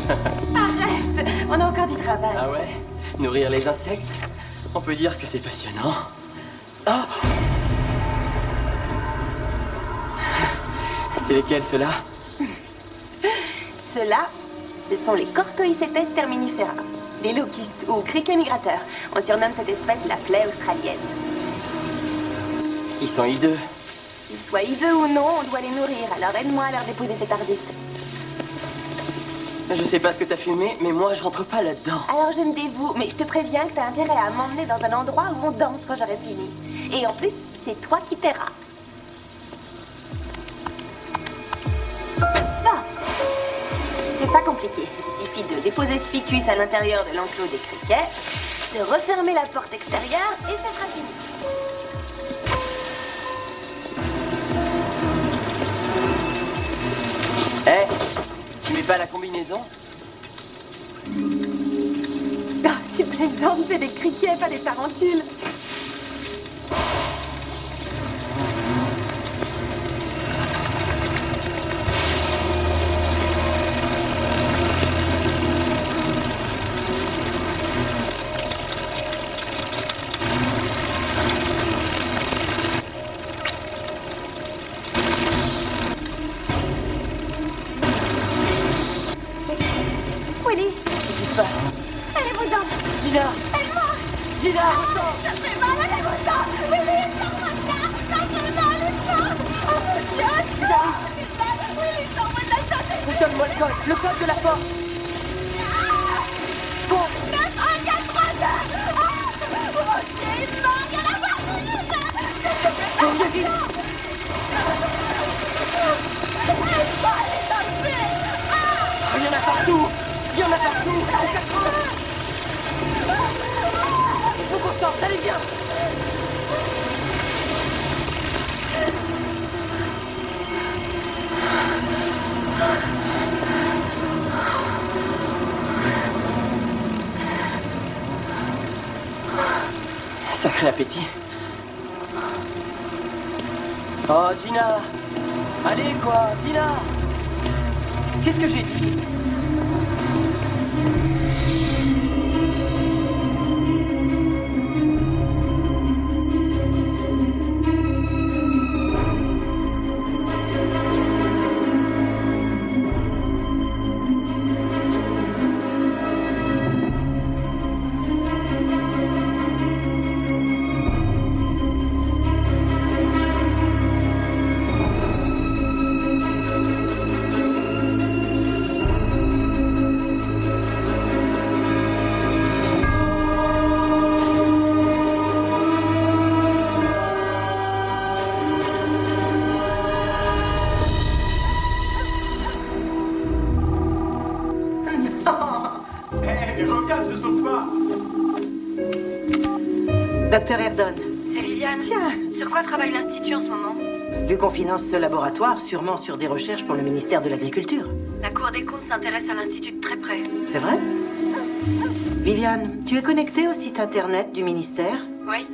Arrête! On a encore du travail. Ah ouais? Nourrir les insectes? On peut dire que c'est passionnant. Oh! C'est lesquels, ceux-là? Ceux-là, ce sont les Cortoicetes terminifera, les locustes ou criquets migrateurs. On surnomme cette espèce la plaie australienne. Ils sont hideux. Qu'ils soient hideux ou non, on doit les nourrir. Alors aide-moi à leur déposer cet arbuste. Je sais pas ce que t'as fumé, mais moi je rentre pas là-dedans. Alors je me dévoue, mais je te préviens que t'as intérêt à m'emmener dans un endroit où on danse quand j'aurai fini. Et en plus, c'est toi qui paieras. Bon. C'est pas compliqué. Il suffit de déposer ce ficus à l'intérieur de l'enclos des criquets, de refermer la porte extérieure et ça sera fini. Hé, tu mets pas la combinaison? Ah, tu plaisantes, c'est des criquets, pas des tarentules. Willy, allez-vous-en. Gina! Aide-moi. Gina, attends! Ça fait mal, allez-vous-en. Willy, sors-moi de là. Ça fait mal, aide-moi. Oh mon Dieu, sors. Willy, sors-moi de là, ça fait mal. Donne-moi le code de la porte! Bon! 9, 1, 4, 3, 2. Oh mon Dieu, il manque, il y en a partout. Viens vite! Aide-moi, les enlever. Il y en a partout! Il y en a partout! Il faut qu'on sorte, allez viens! Sacré appétit. Oh, Gina! Allez, quoi, Gina! Qu'est-ce que j'ai dit? Docteur Erdon, C'est Viviane. Tiens. Sur quoi travaille l'Institut en ce moment? vu qu'on finance ce laboratoire, sûrement sur des recherches pour le ministère de l'Agriculture. La Cour des comptes s'intéresse à l'Institut de très près. C'est vrai? Viviane, tu es connectée au site internet du ministère? Oui.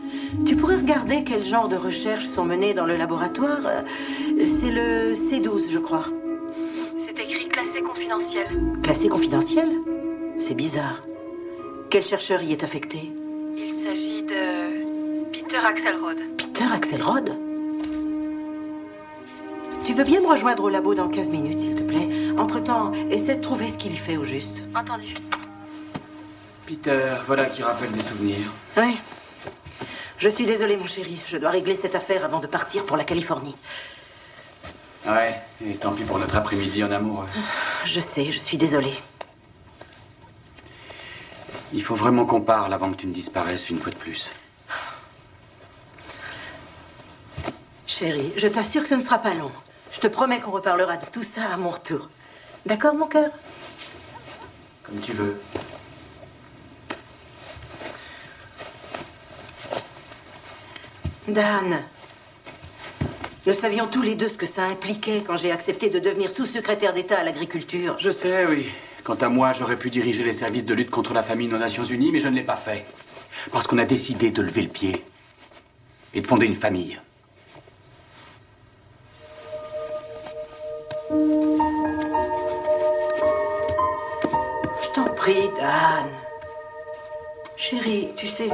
Tu pourrais regarder quel genre de recherches sont menées dans le laboratoire. C'est le C12, je crois. C'est écrit classé confidentiel. Classé confidentiel? C'est bizarre. Quel chercheur y est affecté? Il s'agit de Peter Axelrod. Peter Axelrod? Tu veux bien me rejoindre au labo dans 15 minutes, s'il te plaît? Entre-temps, essaie de trouver ce qu'il y fait au juste. Entendu. Peter, voilà qui rappelle des souvenirs. Oui. Je suis désolée, mon chéri. Je dois régler cette affaire avant de partir pour la Californie. Ouais, et tant pis pour notre après-midi en amoureux. Je sais, je suis désolée. Il faut vraiment qu'on parle avant que tu ne disparaisses une fois de plus. Chérie, je t'assure que ce ne sera pas long. Je te promets qu'on reparlera de tout ça à mon retour. D'accord, mon cœur? Comme tu veux. Dan, nous savions tous les deux ce que ça impliquait quand j'ai accepté de devenir sous-secrétaire d'État à l'agriculture. Je sais, oui. Quant à moi, j'aurais pu diriger les services de lutte contre la famine aux Nations Unies, mais je ne l'ai pas fait. Parce qu'on a décidé de lever le pied et de fonder une famille. prie, Dan. Chérie, tu sais,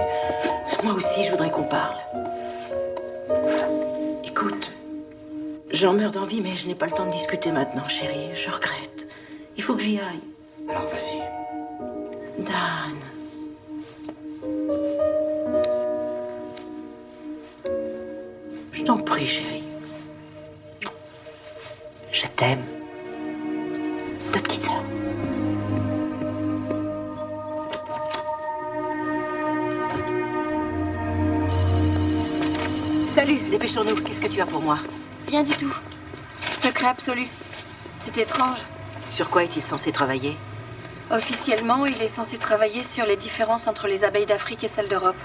moi aussi je voudrais qu'on parle. Écoute, j'en meurs d'envie, mais je n'ai pas le temps de discuter maintenant, chérie. Je regrette. Il faut que j'y aille. Alors vas-y. Dan. Je t'en prie, chérie. Je t'aime. De petite sœur. Salut, dépêchons-nous. Qu'est-ce que tu as pour moi? Rien du tout. Secret absolu. C'est étrange. Sur quoi est-il censé travailler? Officiellement, il est censé travailler sur les différences entre les abeilles d'Afrique et celles d'Europe.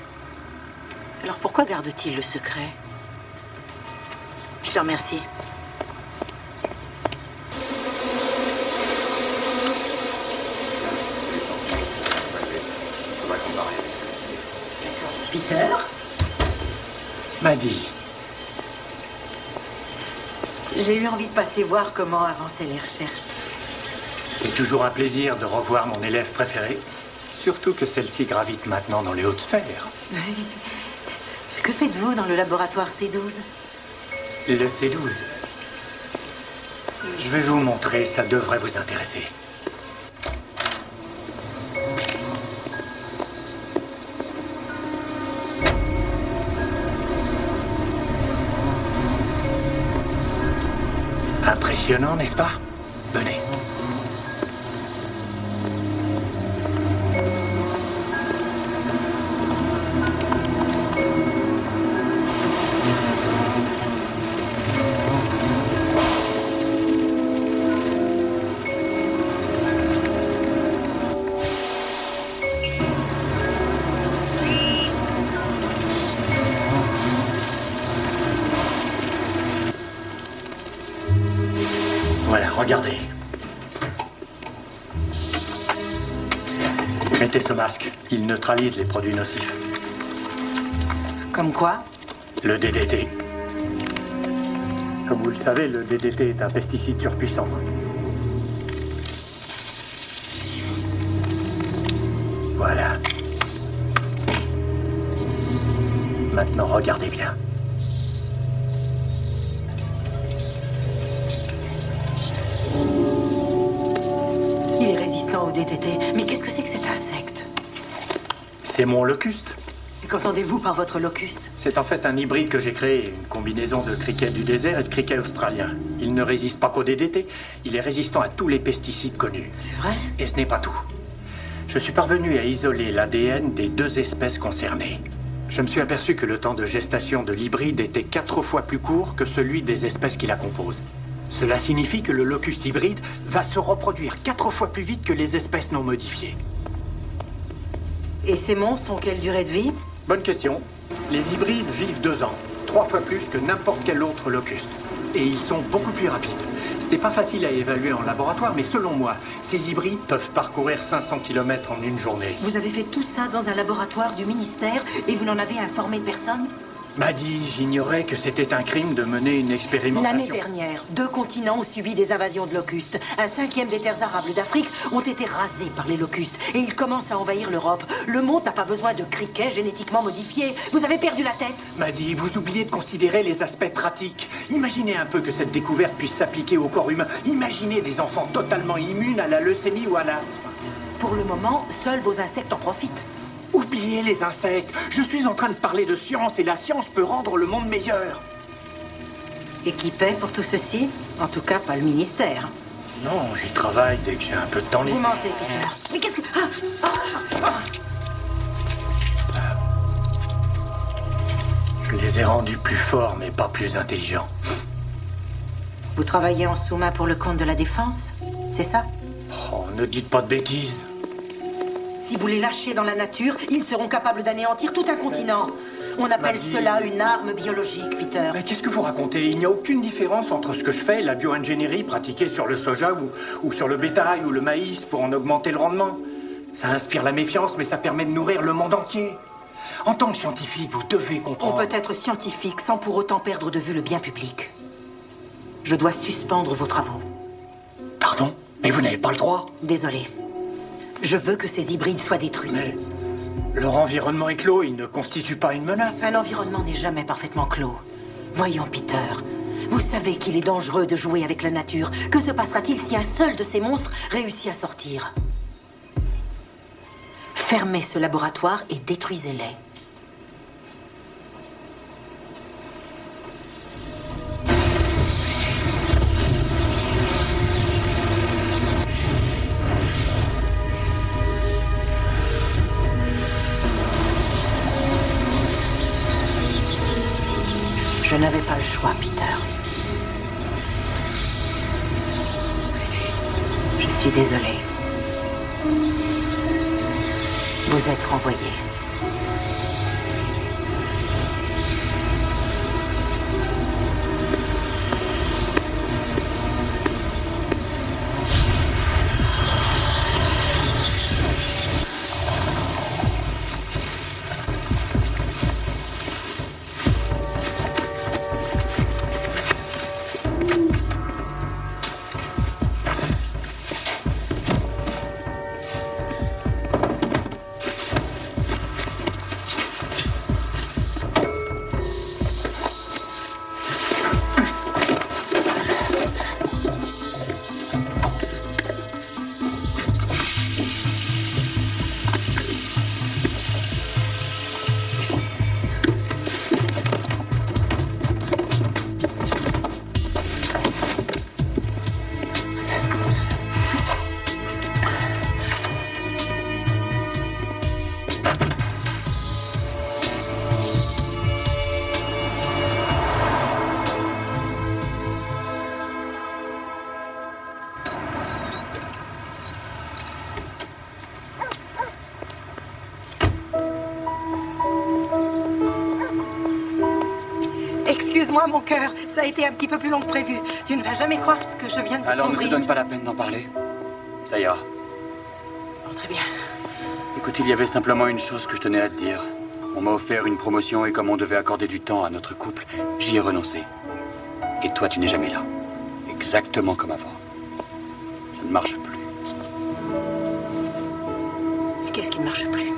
Alors pourquoi garde-t-il le secret? Je te remercie. Peter? Maddy. J'ai eu envie de passer voir comment avançaient les recherches. C'est toujours un plaisir de revoir mon élève préféré. Surtout que celle-ci gravite maintenant dans les hautes sphères. Que faites-vous dans le laboratoire C12? Le C12. Je vais vous montrer, ça devrait vous intéresser. Impressionnant, n'est-ce pas? Venez. Voilà, regardez. Mettez ce masque. Il neutralise les produits nocifs. Comme quoi? Le DDT. Comme vous le savez, le DDT est un pesticide surpuissant. Voilà. Maintenant, regardez bien. Il est résistant au DDT. Mais qu'est-ce que c'est que cet insecte? C'est mon locuste. Et qu'entendez-vous par votre locuste? C'est en fait un hybride que j'ai créé, une combinaison de criquet du désert et de criquet australien. Il ne résiste pas qu'au DDT, il est résistant à tous les pesticides connus. C'est vrai? Et ce n'est pas tout. Je suis parvenu à isoler l'ADN des 2 espèces concernées. Je me suis aperçu que le temps de gestation de l'hybride était 4 fois plus court que celui des espèces qui la composent. Cela signifie que le locuste hybride va se reproduire 4 fois plus vite que les espèces non modifiées. Et ces monstres ont quelle durée de vie? Bonne question. Les hybrides vivent 2 ans, 3 fois plus que n'importe quel autre locuste. Et ils sont beaucoup plus rapides. C'était pas facile à évaluer en laboratoire, mais selon moi, ces hybrides peuvent parcourir 500 km en une journée. Vous avez fait tout ça dans un laboratoire du ministère et vous n'en avez informé personne? Maddy, j'ignorais que c'était un crime de mener une expérimentation. L'année dernière, 2 continents ont subi des invasions de locustes. Un 5e des terres arables d'Afrique ont été rasés par les locustes. Et ils commencent à envahir l'Europe. Le monde n'a pas besoin de criquets génétiquement modifiés. Vous avez perdu la tête. Maddy, vous oubliez de considérer les aspects pratiques. Imaginez un peu que cette découverte puisse s'appliquer au corps humain. Imaginez des enfants totalement immunes à la leucémie ou à l'asthme. Pour le moment, seuls vos insectes en profitent. Oubliez les insectes. Je suis en train de parler de science et la science peut rendre le monde meilleur. Et qui paie pour tout ceci? En tout cas, pas le ministère. Non, j'y travaille dès que j'ai un peu de temps libre. Vous mentez, Peter. Mais qu'est-ce que... Je les ai rendus plus forts, mais pas plus intelligents. Vous travaillez en sous-main pour le compte de la défense? C'est ça? Oh, ne dites pas de bêtises. Si vous les lâchez dans la nature, ils seront capables d'anéantir tout un continent. On appelle cela une arme biologique, Peter. Mais qu'est-ce que vous racontez? Il n'y a aucune différence entre ce que je fais et la bio-ingénierie pratiquée sur le soja ou sur le bétail ou le maïs pour en augmenter le rendement. Ça inspire la méfiance, mais ça permet de nourrir le monde entier. En tant que scientifique, vous devez comprendre... On peut être scientifique sans pour autant perdre de vue le bien public. Je dois suspendre vos travaux. Pardon? Mais vous n'avez pas le droit. Désolé. Je veux que ces hybrides soient détruits. Mais leur environnement est clos, ils ne constituent pas une menace. Un environnement n'est jamais parfaitement clos. Voyons, Peter. Vous savez qu'il est dangereux de jouer avec la nature. Que se passera-t-il si un seul de ces monstres réussit à sortir? Fermez ce laboratoire et détruisez-les. Je n'avais pas le choix, Peter. Je suis désolé. Vous êtes renvoyé. Excuse-moi, mon cœur, ça a été un petit peu plus long que prévu. Tu ne vas jamais croire ce que je viens de Alors ne te découvrir. donne pas la peine d'en parler. Ça ira. Oh, très bien. Écoute, il y avait simplement une chose que je tenais à te dire. On m'a offert une promotion et comme on devait accorder du temps à notre couple, j'y ai renoncé. Et toi, tu n'es jamais là. Exactement comme avant. Ça ne marche plus. Qu'est-ce qui ne marche plus?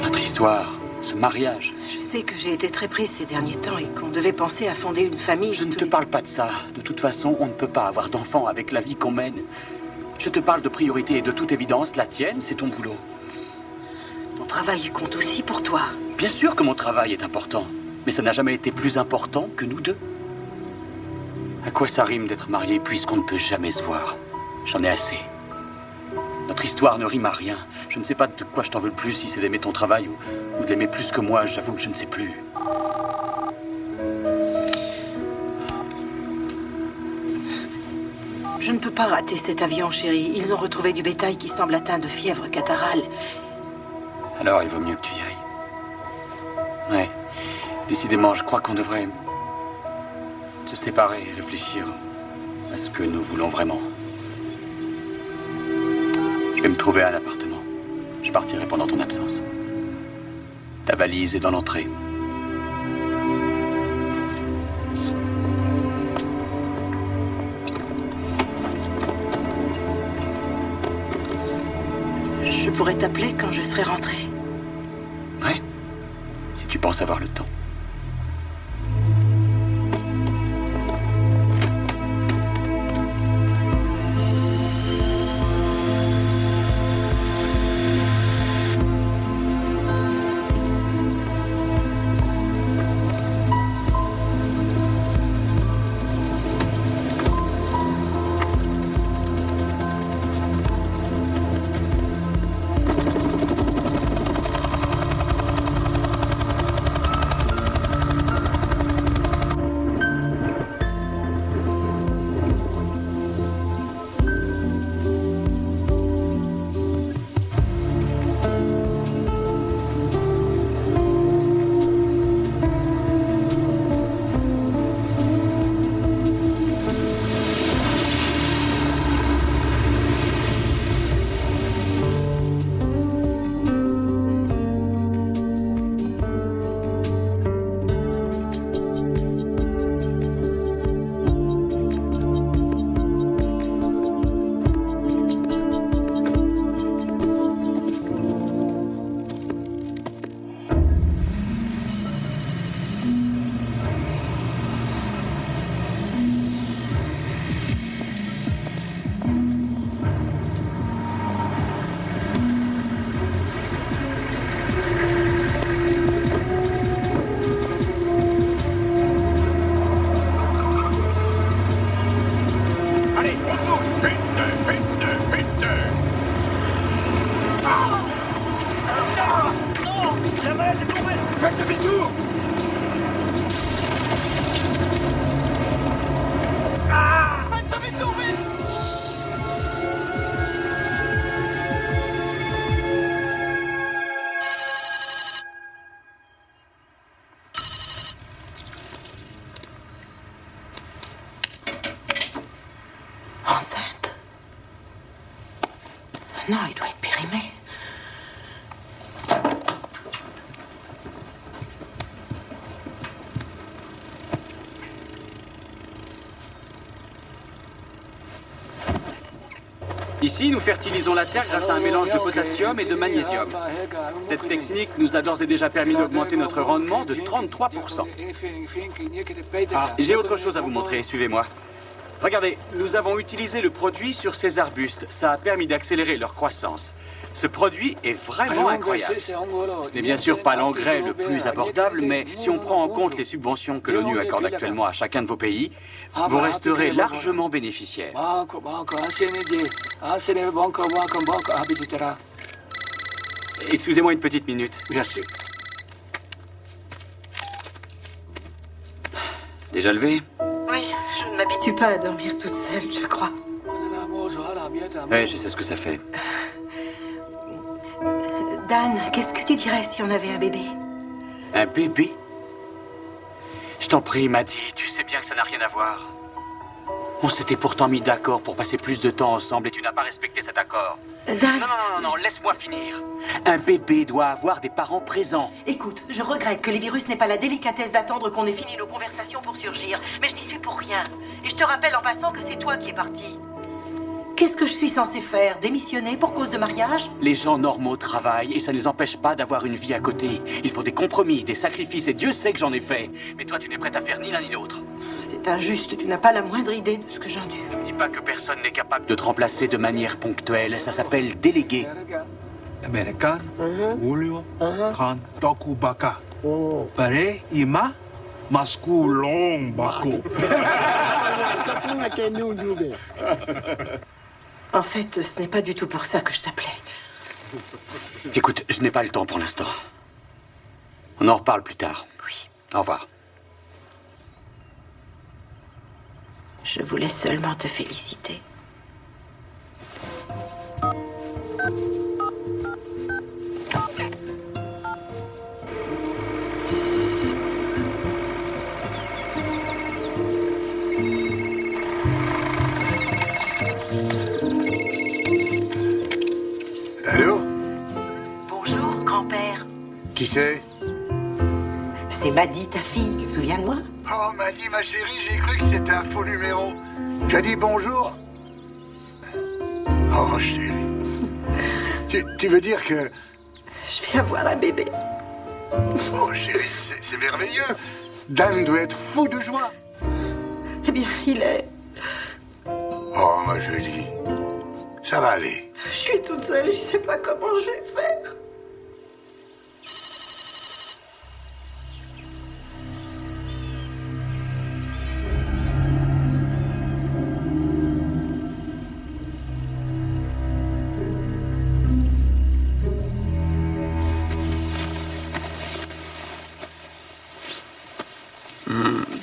Notre histoire, ce mariage. Je sais que j'ai été très prise ces derniers temps et qu'on devait penser à fonder une famille. Je ne te parle pas de ça. De toute façon, on ne peut pas avoir d'enfants avec la vie qu'on mène. Je te parle de priorité et de toute évidence, la tienne, c'est ton boulot. Ton travail compte aussi pour toi. Bien sûr que mon travail est important, mais ça n'a jamais été plus important que nous deux. À quoi ça rime d'être mariés puisqu'on ne peut jamais se voir? J'en ai assez. Notre histoire ne rime à rien. Je ne sais pas de quoi je t'en veux le plus, si c'est d'aimer ton travail ou de l'aimer plus que moi. J'avoue que je ne sais plus. Je ne peux pas rater cet avion, chérie. Ils ont retrouvé du bétail qui semble atteint de fièvre catarrhale. Alors il vaut mieux que tu y ailles. Ouais. Décidément, je crois qu'on devrait se séparer et réfléchir à ce que nous voulons vraiment. Je vais me trouver un appartement. Je partirai pendant ton absence. Ta valise est dans l'entrée. Je pourrais t'appeler quand je serai rentrée. Ouais. Si tu penses avoir le temps. Non, il doit être périmé. Ici, nous fertilisons la terre grâce à un mélange de potassium et de magnésium. Cette technique nous a d'ores et déjà permis d'augmenter notre rendement de 33%. J'ai autre chose à vous montrer, suivez-moi. Regardez, nous avons utilisé le produit sur ces arbustes. Ça a permis d'accélérer leur croissance. Ce produit est vraiment incroyable. Ce n'est bien sûr pas l'engrais le plus abordable, mais si on prend en compte les subventions que l'ONU accorde actuellement à chacun de vos pays, vous resterez largement bénéficiaire. Excusez-moi une petite minute. Bien sûr. Déjà levé? Oui, je ne m'habitue pas à dormir toute seule, je crois. Oui, je sais ce que ça fait. Dan, qu'est-ce que tu dirais si on avait un bébé? Un bébé? Je t'en prie, Maddie, tu sais bien que ça n'a rien à voir. On s'était pourtant mis d'accord pour passer plus de temps ensemble et tu n'as pas respecté cet accord. Dan... Non, laisse-moi finir. Un bébé doit avoir des parents présents. Écoute, je regrette que les virus n'aient pas la délicatesse d'attendre qu'on ait fini nos conversations pour surgir, mais je n'y suis pour rien. Et je te rappelle en passant que c'est toi qui es parti. Qu'est-ce que je suis censée faire? Démissionner pour cause de mariage? Les gens normaux travaillent et ça ne les empêche pas d'avoir une vie à côté. Il faut des compromis, des sacrifices et Dieu sait que j'en ai fait. Mais toi, tu n'es prête à faire ni l'un ni l'autre. C'est injuste, tu n'as pas la moindre idée de ce que j'endure. Ne me dis pas que personne n'est capable de te remplacer de manière ponctuelle. Ça s'appelle déléguer. American, Julio, kan toku baka. Pare ima maskulong bako. En fait, ce n'est pas du tout pour ça que je t'appelais. Écoute, je n'ai pas le temps pour l'instant. On en reparle plus tard. Oui. Au revoir. Je voulais seulement te féliciter. Allô? Bonjour, grand-père. Qui c'est? C'est Maddie, ta fille. Tu te souviens de moi? Oh, Maddie, ma chérie, j'ai cru que c'était un faux numéro. Tu as dit bonjour? Oh, chérie. tu veux dire que... Je vais avoir un bébé. Oh, chérie, c'est merveilleux. Dan doit être fou de joie. Eh bien, il est... Oh, ma jolie. Ça va aller. Je suis toute seule et je sais pas comment je vais faire.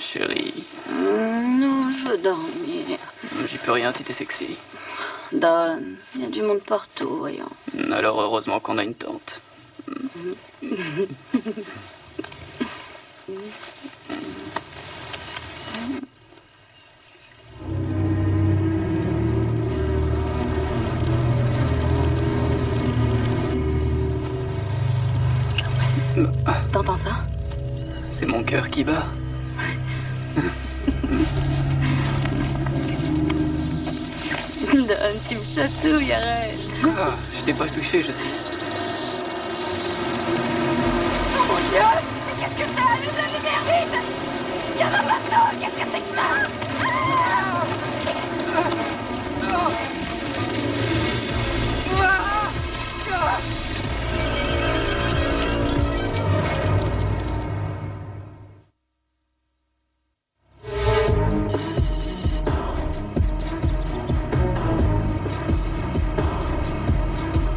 Chérie. Non, je veux dormir. J'y peux rien si t'es sexy. Don, il y a du monde partout, voyons. Alors heureusement qu'on a une tante. T'entends ça? C'est mon cœur qui bat. Don, tu me chatouilles, arrête. Ah, je t'ai pas touché, je sais. Oh mon Dieu! Mais qu'est-ce que c'est? Je dois venir vite! Il y a un bateau! Qu'est-ce que c'est que ça?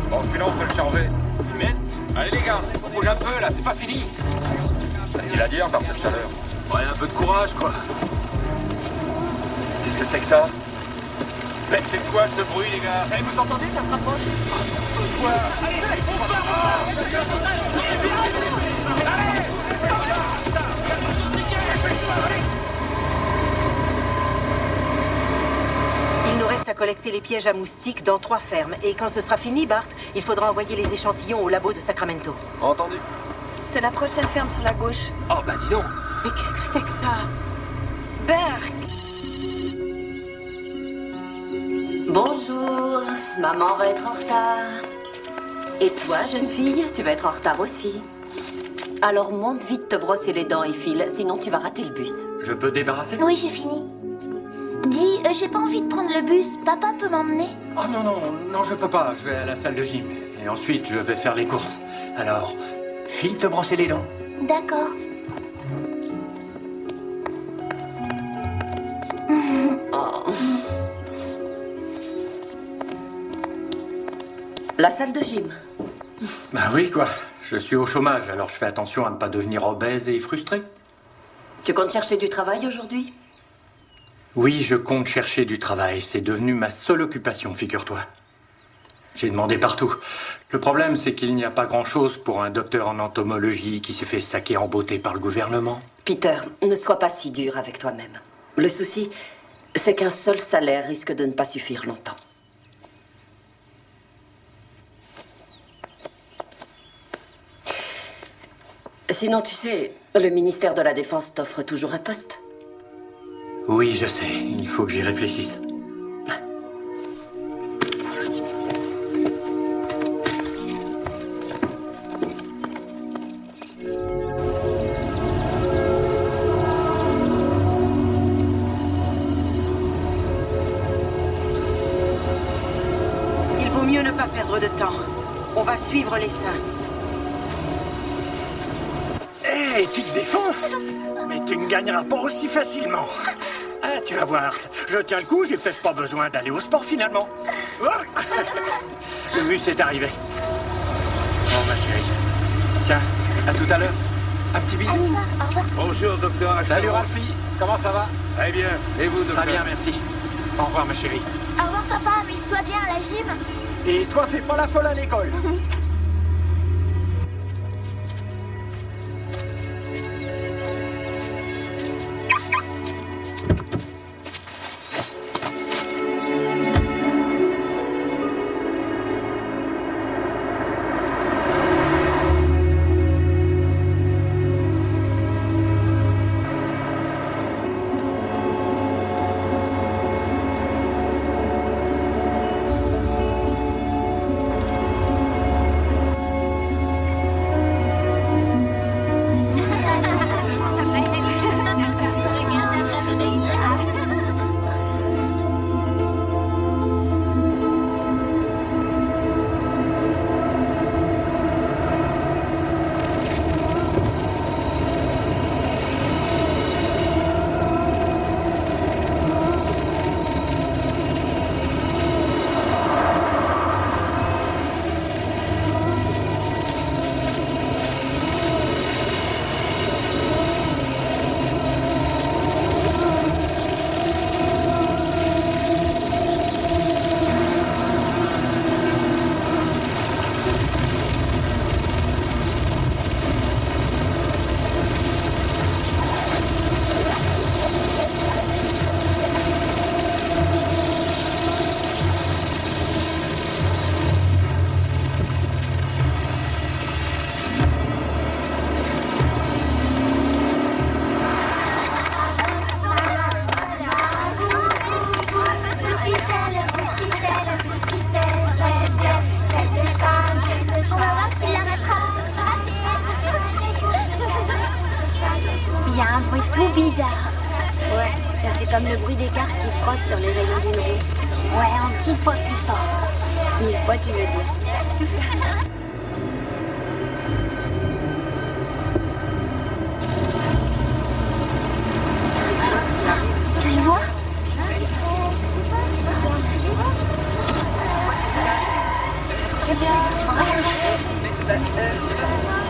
Bon, celui-là, on peut le charger. Mais, allez les gars, on bouge un peu là, c'est pas fini. Facile à dire par cette chaleur. Ouais, un peu de courage quoi. Qu'est-ce que c'est que ça? Mais c'est quoi ce bruit les gars? Eh, vous entendez, ça se rapproche? Quoi? Allez, on se Il nous reste à collecter les pièges à moustiques dans 3 fermes. Et quand ce sera fini, Bart, il faudra envoyer les échantillons au labo de Sacramento. Entendu. C'est la prochaine ferme sur la gauche. Oh, bah dis donc. Mais qu'est-ce que c'est que ça? Berk! Bonjour, maman va être en retard. Et toi, jeune fille, tu vas être en retard aussi. Alors monte vite te brosser les dents et file, sinon tu vas rater le bus. Je peux débarrasser? Oui, j'ai fini. Dis, j'ai pas envie de prendre le bus. Papa peut m'emmener? Oh non, non, non, je peux pas. Je vais à la salle de gym. Et ensuite, je vais faire les courses. Alors, file te brosser les dents. D'accord. Oh. La salle de gym. Bah oui, quoi. Je suis au chômage, alors je fais attention à ne pas devenir obèse et frustré. Tu comptes chercher du travail aujourd'hui? Oui, je compte chercher du travail. C'est devenu ma seule occupation, figure-toi. J'ai demandé partout. Le problème, c'est qu'il n'y a pas grand-chose pour un docteur en entomologie qui s'est fait saquer en beauté par le gouvernement. Peter, ne sois pas si dur avec toi-même. Le souci, c'est qu'un seul salaire risque de ne pas suffire longtemps. Sinon, tu sais, le ministère de la Défense t'offre toujours un poste. Oui, je sais. Il faut que j'y réfléchisse. Il vaut mieux ne pas perdre de temps. On va suivre les seins. Hé, tu te défends? Mais tu ne gagneras pas aussi facilement. Ah, tu vas voir. Je tiens le coup, j'ai peut-être pas besoin d'aller au sport finalement. Oh. Le bus est arrivé. Bon, ma chérie. Tiens, à tout à l'heure. Un petit bisou. Au revoir. Bonjour, docteur. Salut Ralphie, comment ça va? Très bien. Et vous, docteur? Très bien, merci. Au revoir, ma chérie. Au revoir, papa. Amuse-toi bien à la gym. Et toi, fais pas la folle à l'école. Comme le bruit des cartes qui frottent sur les rayons d'une roue. Ouais, un petit fois plus fort. 1000 fois, tu veux dire. Tu le vois?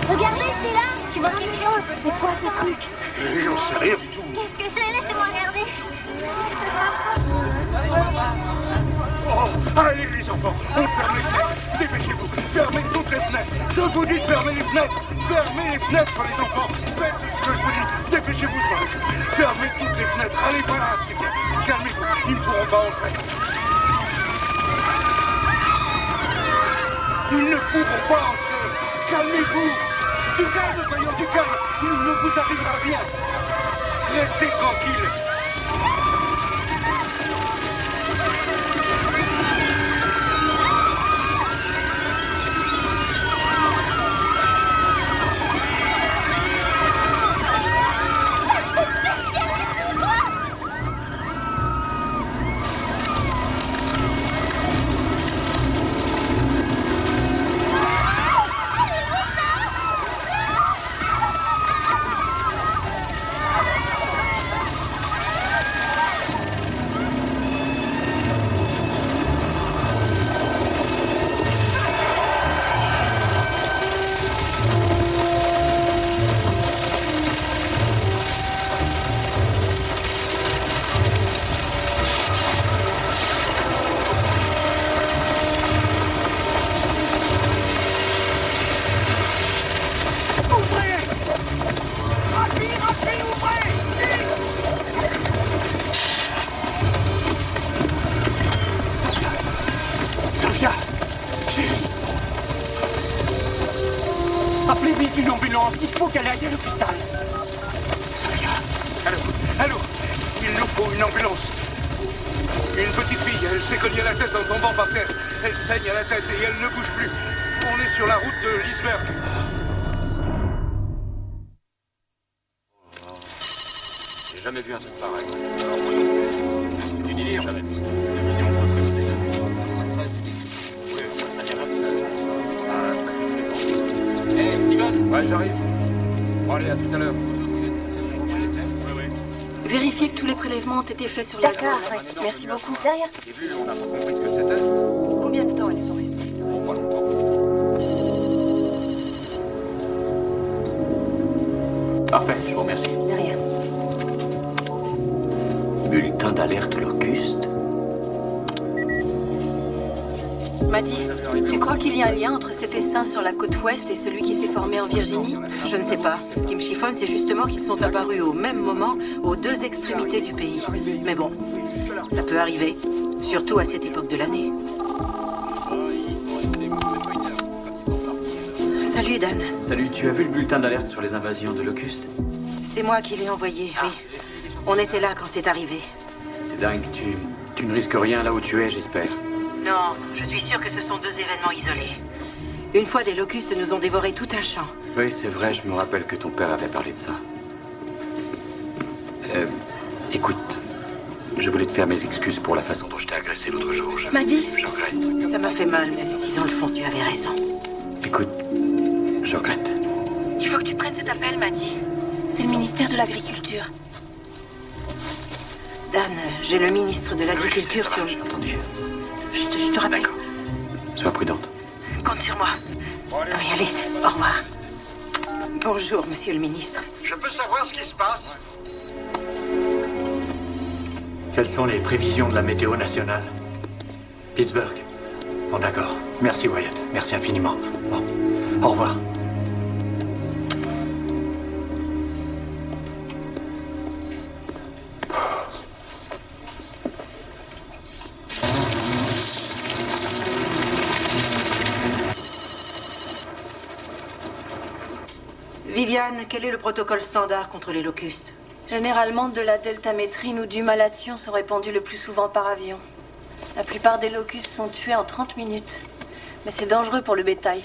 Regardez, c'est là. Tu vois quelque chose? C'est quoi ce truc? J'en sais rien du tout. Qu'est-ce que c'est? Laissez-moi regarder. Oh, allez les enfants, on ferme les fenêtres. Dépêchez-vous, fermez toutes les fenêtres. Je vous dis fermez les fenêtres. Fermez les fenêtres, les enfants. Faites ce que je vous dis. Dépêchez-vous, je m'en occupe. Fermez toutes les fenêtres. Allez, voilà, c'est bien. Calmez-vous, ils ne pourront pas entrer. pourront pas entrer. Calmez-vous. Du calme, voyons, du calme. Il ne vous arrivera rien. Restez tranquille. Appelez vite une ambulance, il faut qu'elle aille à l'hôpital. Sophia, allô, il nous faut une ambulance. Une petite fille, elle s'est cognée la tête en tombant par terre. Elle saigne à la tête et elle ne bouge plus. On est sur la route de Lisberg. J'ai jamais vu un truc pareil. C'est du délire, jamais vu. La vision centrée aux États-Unis. Oui, ça vient là. Hey, Steven. Ouais, j'arrive. Bon, allez, à tout à l'heure. Vérifiez que tous les prélèvements ont été faits sur la zone. Merci beaucoup. Derrière. Au début, on n'a pas compris ce que c'était. Combien de temps elles sont restées? Bon, pas longtemps. Parfait, je vous remercie. Derrière. Bulletin d'alerte locuste. Maddy, tu crois qu'il y a un lien entre cet essaim sur la côte ouest et celui qui s'est formé en Virginie? Je ne sais pas. Ce qui me chiffonne, c'est justement qu'ils sont apparus au même moment aux deux extrémités du pays. Mais bon, ça peut arriver, surtout à cette époque de l'année. Salut, Dan. Salut, tu as vu le bulletin d'alerte sur les invasions de locustes? C'est moi qui l'ai envoyé, oui. On était là quand c'est arrivé. C'est dingue, tu ne risques rien là où tu es, j'espère. Non, je suis sûre que ce sont deux événements isolés. Une fois, des locustes nous ont dévoré tout un champ. Oui, c'est vrai, je me rappelle que ton père avait parlé de ça. Écoute, je voulais te faire mes excuses pour la façon dont je t'ai agressé l'autre jour. Maddy? Je regrette. Ça m'a fait mal, même si dans le fond, tu avais raison. Écoute, je regrette. Il faut que tu prennes cet appel, Maddy. C'est le ministère de l'Agriculture. Dan, j'ai le ministre de l'Agriculture sur... J'ai entendu. Je te rappelle. D'accord. Sois prudente. Compte sur moi. Oui, allez, au revoir. Bonjour, monsieur le ministre. Je peux savoir ce qui se passe? Quelles sont les prévisions de la météo nationale? Pittsburgh. Bon, d'accord. Merci, Wyatt. Merci infiniment. Bon, au revoir. Viviane, quel est le protocole standard contre les locustes? Généralement, de la deltamétrine ou du malathion sont répandus le plus souvent par avion. La plupart des locustes sont tués en 30 minutes. Mais c'est dangereux pour le bétail.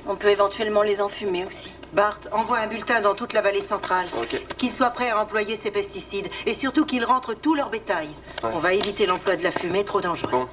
On peut éventuellement les enfumer aussi. Bart, envoie un bulletin dans toute la vallée centrale. Ok. Qu'ils soient prêts à employer ces pesticides. Et surtout qu'ils rentrent tout leur bétail. Ouais. On va éviter l'emploi de la fumée, trop dangereux. Bon.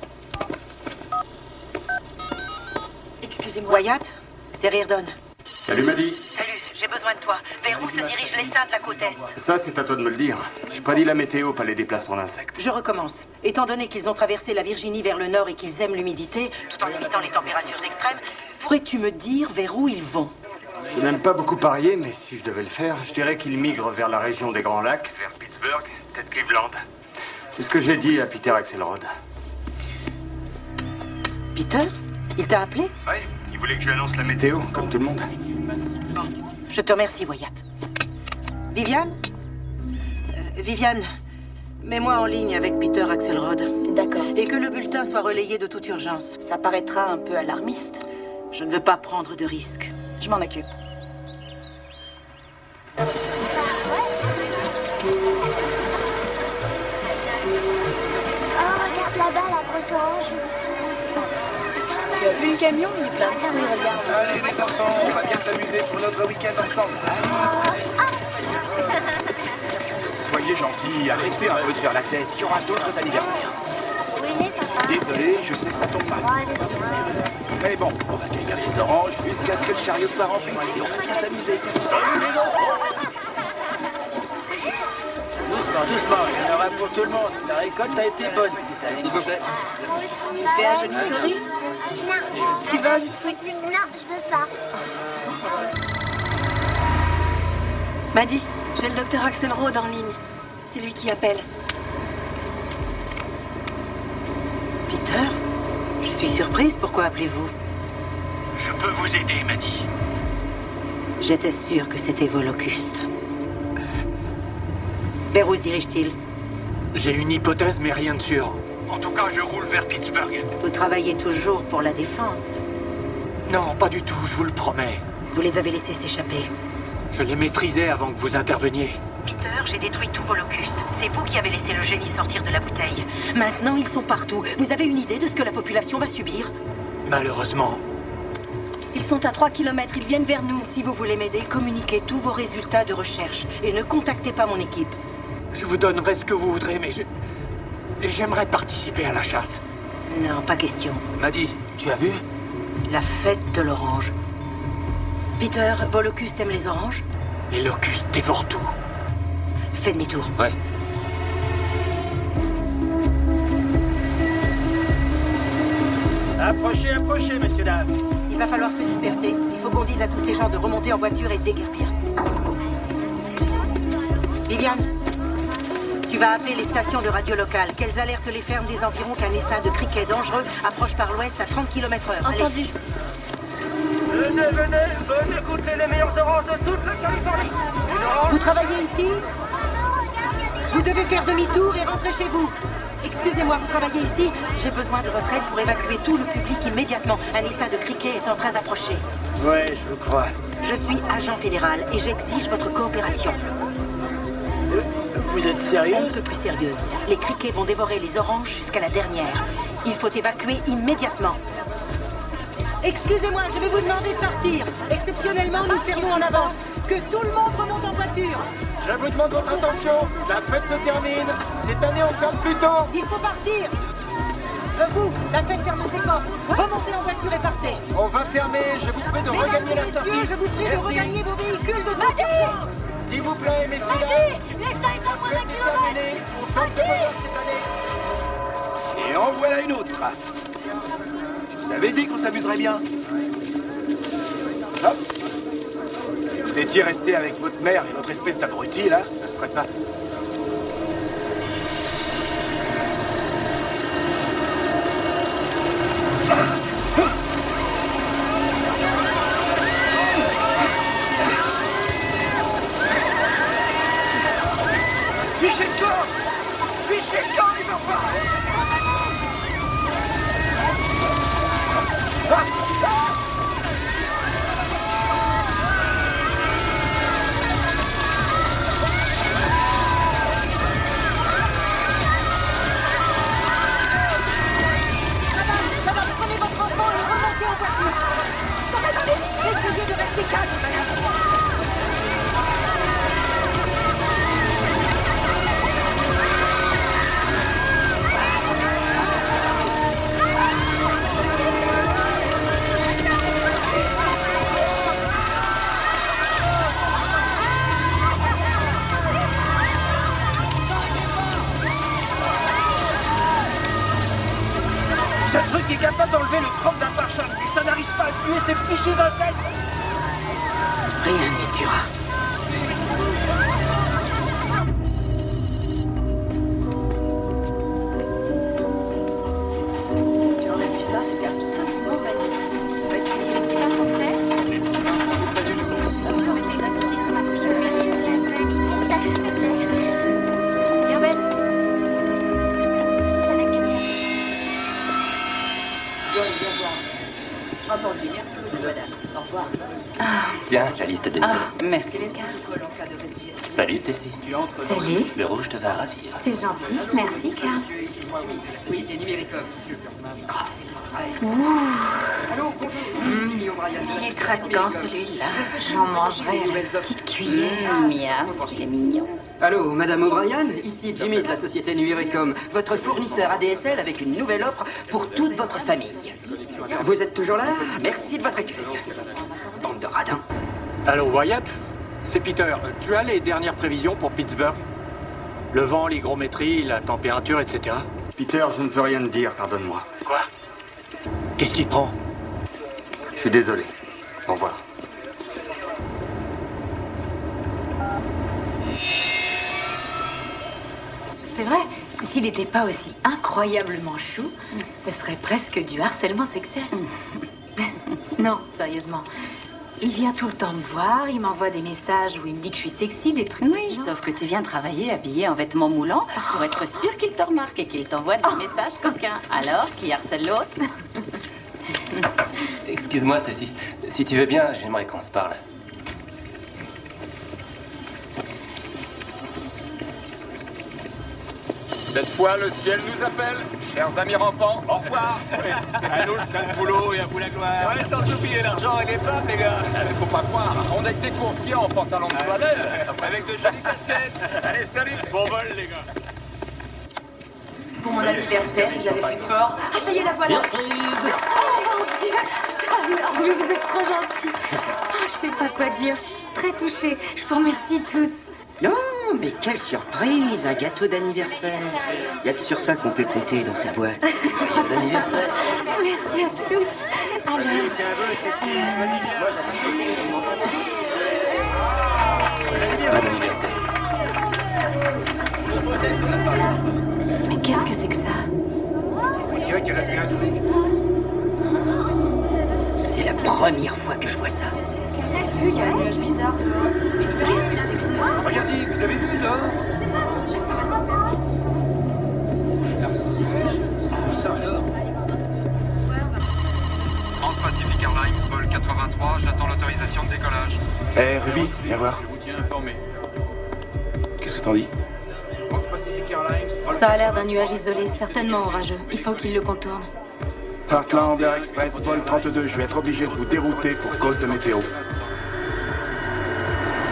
Excusez-moi. Wyatt, c'est Reardon. Salut, Maddy. Salut, j'ai besoin de toi. Vers où se dirigent les seins de la côte est? Ça, c'est à toi de me le dire. Je prédis la météo, pas les déplacements d'insectes. Je recommence. Étant donné qu'ils ont traversé la Virginie vers le nord et qu'ils aiment l'humidité, tout en limitant les températures extrêmes, pourrais-tu me dire vers où ils vont? Je n'aime pas beaucoup parier, mais si je devais le faire, je dirais qu'ils migrent vers la région des Grands Lacs, vers Pittsburgh, peut-être Cleveland. C'est ce que j'ai dit à Peter Axelrod. Peter? Il t'a appelé? Oui, il voulait que je lui annonce la météo, comme tout le monde. Bon, je te remercie, Wyatt. Viviane? Viviane, mets-moi en ligne avec Peter Axelrod. D'accord. Et que le bulletin soit relayé de toute urgence. Ça paraîtra un peu alarmiste. Je ne veux pas prendre de risques. Je m'en occupe. Regarde là-bas, la grosse orange. Tu as vu le camion? Il est plein de fruits, regarde. Allez les enfants, on va bien s'amuser pour notre week-end ensemble. Soyez gentils, arrêtez un peu de faire la tête. Il y aura d'autres anniversaires. Désolé, je sais que ça tombe mal. Mais bon, on va cueillir des oranges jusqu'à ce que le chariot soit rempli. Et on va bien s'amuser. Doucement, doucement, il y en aura pour tout le monde. La récolte a été bonne cette année. S'il vous plaît. Tu fais un joli souris? Tu veux un jus de fruits? Non, je veux pas. Maddie, j'ai le docteur Axelrod en ligne. C'est lui qui appelle. Peter? Je suis surprise, pourquoi appelez-vous? Je peux vous aider, Maddie. J'étais sûre que c'était vos locustes. Vers où se dirige-t-il? J'ai une hypothèse, mais rien de sûr. En tout cas, je roule vers Pittsburgh. Vous travaillez toujours pour la défense? Non, pas du tout, je vous le promets. Vous les avez laissés s'échapper? Je les maîtrisais avant que vous interveniez. Peter, j'ai détruit tous vos locustes. C'est vous qui avez laissé le génie sortir de la bouteille. Maintenant, ils sont partout. Vous avez une idée de ce que la population va subir? Malheureusement. Ils sont à 3 km, ils viennent vers nous. Si vous voulez m'aider, communiquez tous vos résultats de recherche. Et ne contactez pas mon équipe. Je vous donnerai ce que vous voudrez, mais j'aimerais participer à la chasse. Non, pas question. Maddie, tu as vu? La fête de l'orange. Peter, vos locustes aiment les oranges? Les locustes dévorent tout. Fais demi-tour. Ouais. Approchez, approchez, messieurs, dames. Il va falloir se disperser. Il faut qu'on dise à tous ces gens de remonter en voiture et de déguerpir. Viviane, tu vas appeler les stations de radio locales. Qu'elles alertent les fermes des environs qu'un essaim de criquets dangereux approche par l'ouest à 30 km/h. Entendu. Venez, venez goûter les meilleures oranges de toute la Californie. Vous travaillez ici? Vous devez faire demi-tour et rentrer chez vous. Excusez-moi, vous travaillez ici? J'ai besoin de votre aide pour évacuer tout le public immédiatement. Un essaim de criquets est en train d'approcher. Ouais, je vous crois. Je suis agent fédéral et j'exige votre coopération. Vous êtes sérieux? Un peu plus sérieuse. Les criquets vont dévorer les oranges jusqu'à la dernière. Il faut évacuer immédiatement. Excusez-moi, je vais vous demander de partir. Exceptionnellement, nous fermons en avance. Que tout le monde remonte en voiture. Je vous demande votre attention. La fête se termine. Cette année, on ferme plus tôt. Il faut partir. Vous, la fête ferme ses portes. Remontez en voiture et partez. On va fermer. Je vous prie de regagner la sortie. Je vous prie de Merci. regagner vos véhicules de toute urgence. S'il vous plaît, messieurs, dames. L'essaim est à moins d'un kilomètre. Terminé. On ferme de bonheur cette année. Et en voilà une autre. Je vous avais dit qu'on s'amuserait bien. Hop. Vous étiez resté avec votre mère et votre espèce d'abruti, là, ça serait pas... Fichez le camp! Fichez le camp, les enfants! Madame, prenez votre enfant et remontez en voiture. Attendez, essayez de rester calme, madame. Ce truc est capable d'enlever le chrome d'un pare-choc, mais ça n'arrive pas à tuer ces fichus insectes. Rien ne les tuera. Tu aurais vu ça, c'était absolument magnifique. Les petits pains sont prêts? Vous mettez une saucisse, ma touche. Bien belle. Entendu, merci beaucoup, madame. Au revoir. Tiens, la liste des noms. Merci, Lucas. Salut, Stacy. Salut. Le rouge te va ravir. C'est gentil. Merci, Carl. Il est craquant, celui-là. J'en mangerai à la petite cuillère. Miam, parce qu'il est mignon. Allô, Madame O'Brien, ici Jimmy de la société Nuiricom, votre fournisseur ADSL avec une nouvelle offre pour toute votre famille. Vous êtes toujours là? Merci de votre accueil. Bande de radins. Allô, Wyatt? C'est Peter. Tu as les dernières prévisions pour Pittsburgh? Le vent, l'hygrométrie, la température, etc. Peter, je ne peux rien te dire, pardonne-moi. Quoi? Qu'est-ce qui te prend? Je suis désolé. Au revoir. C'est vrai, s'il n'était pas aussi incroyablement chou, ce serait presque du harcèlement sexuel. Non, sérieusement. Il vient tout le temps me voir, il m'envoie des messages où il me dit que je suis sexy, des trucs. Oui, sauf que tu viens travailler habillée en vêtements moulants pour être sûr qu'il te remarque et qu'il t'envoie des messages coquins. Alors, qui harcèle l'autre? Excuse-moi, Stacy. Si tu veux bien, j'aimerais qu'on se parle. Cette fois, le ciel nous appelle. Chers amis rampants, au revoir. À nous le sale boulot et à vous la gloire. Ouais, sans oublier l'argent et les femmes, les gars. Faut pas croire, on est que des coursiers en pantalon de flanelle. Avec de jolies casquettes. Allez, salut. Bon vol, les gars. Pour mon anniversaire, ils avaient fait fort. Ah, ça y est, la voilà. Surprise. Oh mon Dieu. Alors, mais vous êtes trop gentils. Oh, je sais pas quoi dire, je suis très touchée. Je vous remercie tous. Oh, mais quelle surprise! Un gâteau d'anniversaire. Il y a que sur ça qu'on peut compter dans cette boîte. Joyeux anniversaire. Merci à tous. Alors, Bon anniversaire. mais qu'est-ce que c'est que ça? C'est la première fois que je vois ça. Il y a un nuage bizarre dehors. Mais qu'est-ce que c'est que ça? Regardez, vous avez vu ça? Ça alors? Trans-Pacific Airlines, vol 83, j'attends l'autorisation de décollage. Hé, Ruby, viens voir. Je vous tiens informé. Qu'est-ce que t'en dis? Trans-Pacific Airlines, vol Ça a l'air d'un nuage isolé, certainement orageux. Il faut qu'il le contourne. Heartland Air Express, vol 32, je vais être obligé de vous dérouter pour cause de météo.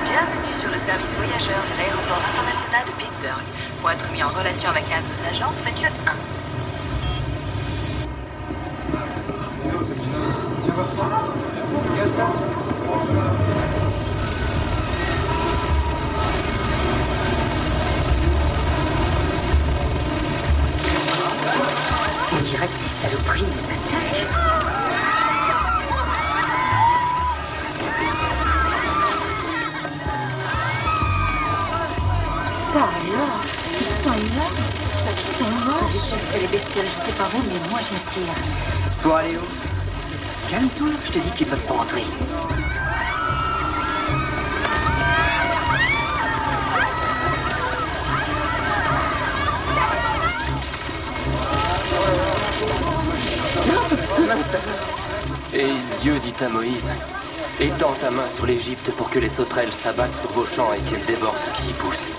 Bienvenue sur le service voyageur de l'aéroport international de Pittsburgh. Pour être mis en relation avec un de nos agents, faites le 1. On dirait que ces saloperies nous attaquent. Ça alors? Ils sont énormes. Ils sont moches. Je déteste les bestioles, je sais pas vous, mais moi je me tire. Pour aller où? Calme-toi, je te dis qu'ils peuvent pas entrer. Et Dieu dit à Moïse, étends ta main sur l'Égypte pour que les sauterelles s'abattent sur vos champs et qu'elles dévorent ce qui y pousse.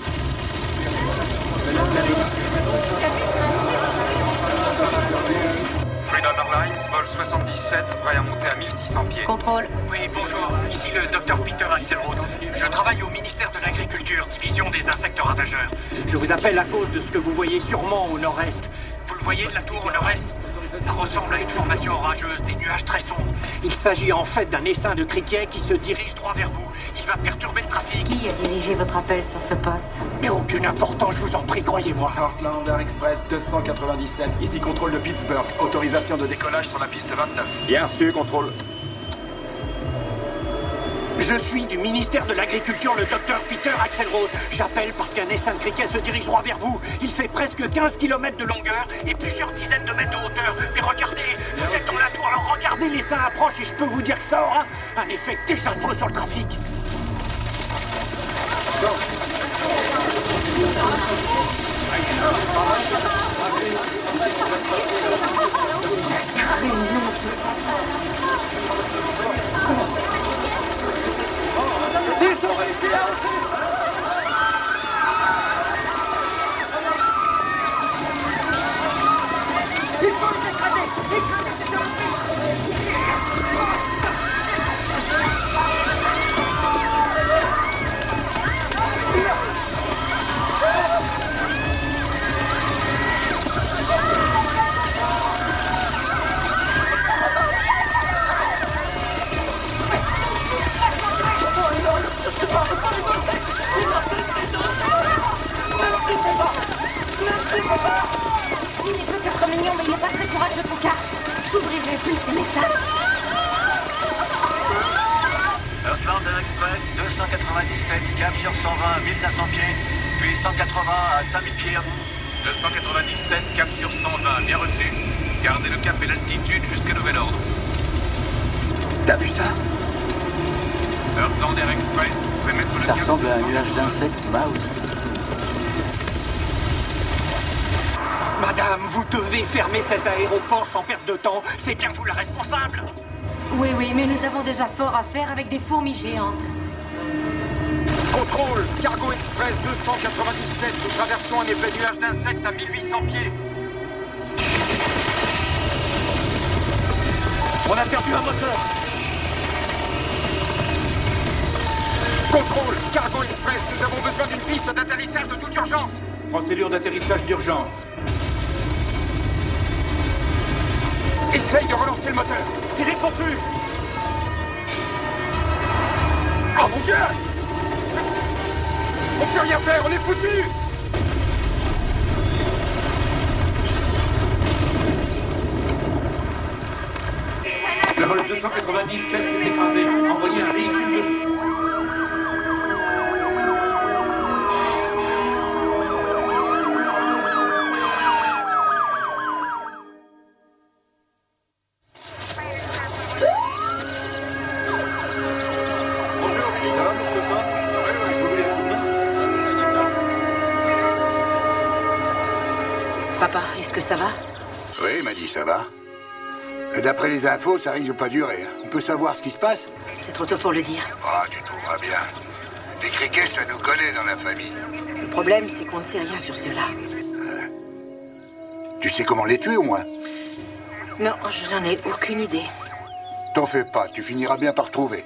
Freedom Airlines, vol 77, prêt à monter à 1600 pieds. Contrôle. Oui, bonjour. Ici le docteur Peter Axelrod. Je travaille au ministère de l'Agriculture, division des insectes ravageurs. Je vous appelle à cause de ce que vous voyez sûrement au nord-est. Vous le voyez de la tour au nord-est? Ça ressemble à une formation orageuse, des nuages très sombres. Il s'agit en fait d'un essaim de criquets qui se dirige droit vers vous. Il va perturber le trafic. Qui a dirigé votre appel sur ce poste? Mais aucune importance, je vous en prie, croyez-moi. Heartland Air Express 297, ici contrôle de Pittsburgh. Autorisation de décollage sur la piste 29. Bien reçu, contrôle. Je suis du ministère de l'Agriculture, le docteur Peter Axelrod. J'appelle parce qu'un essaim de criquets se dirige droit vers vous. Il fait presque 15 km de longueur et plusieurs dizaines de mètres de hauteur. Mais regardez, vous êtes dans la tour, alors regardez, l'essaim approche et je peux vous dire que ça aura un effet désastreux sur le trafic. 297, cap sur 120, 1500 pieds, puis 180 à 5000 pieds. 297, cap sur 120, bien reçu. Gardez le cap et l'altitude jusqu'à nouvel ordre. T'as vu ça? Heartlander Express, vous pouvez mettre le Ça cap. ressemble à un nuage d'insectes mouse. Madame, vous devez fermer cet aéroport sans perdre de temps. C'est bien vous la responsable. Oui, oui, mais nous avons déjà fort à faire avec des fourmis géantes. Contrôle, Cargo Express 297, nous traversons un épais nuage d'insectes à 1800 pieds. On a perdu un moteur. Contrôle, Cargo Express, nous avons besoin d'une piste d'atterrissage de toute urgence. Procédure d'atterrissage d'urgence. Essaye de relancer le moteur. Il répond plus. Oh mon Dieu! On peut rien faire, on est foutus! Le vol 297 s'est écrasé. Envoyez un véhicule de... Papa, est-ce que ça va? Oui, il m'a dit ça va. D'après les infos, ça risque de pas durer. On peut savoir ce qui se passe? C'est trop tôt pour le dire. Ah, tu trouveras bien. Les criquets, ça nous connaît dans la famille. Le problème, c'est qu'on ne sait rien sur ceux-là. Tu sais comment les tuer, au moins? Non, je n'en ai aucune idée. T'en fais pas, tu finiras bien par trouver.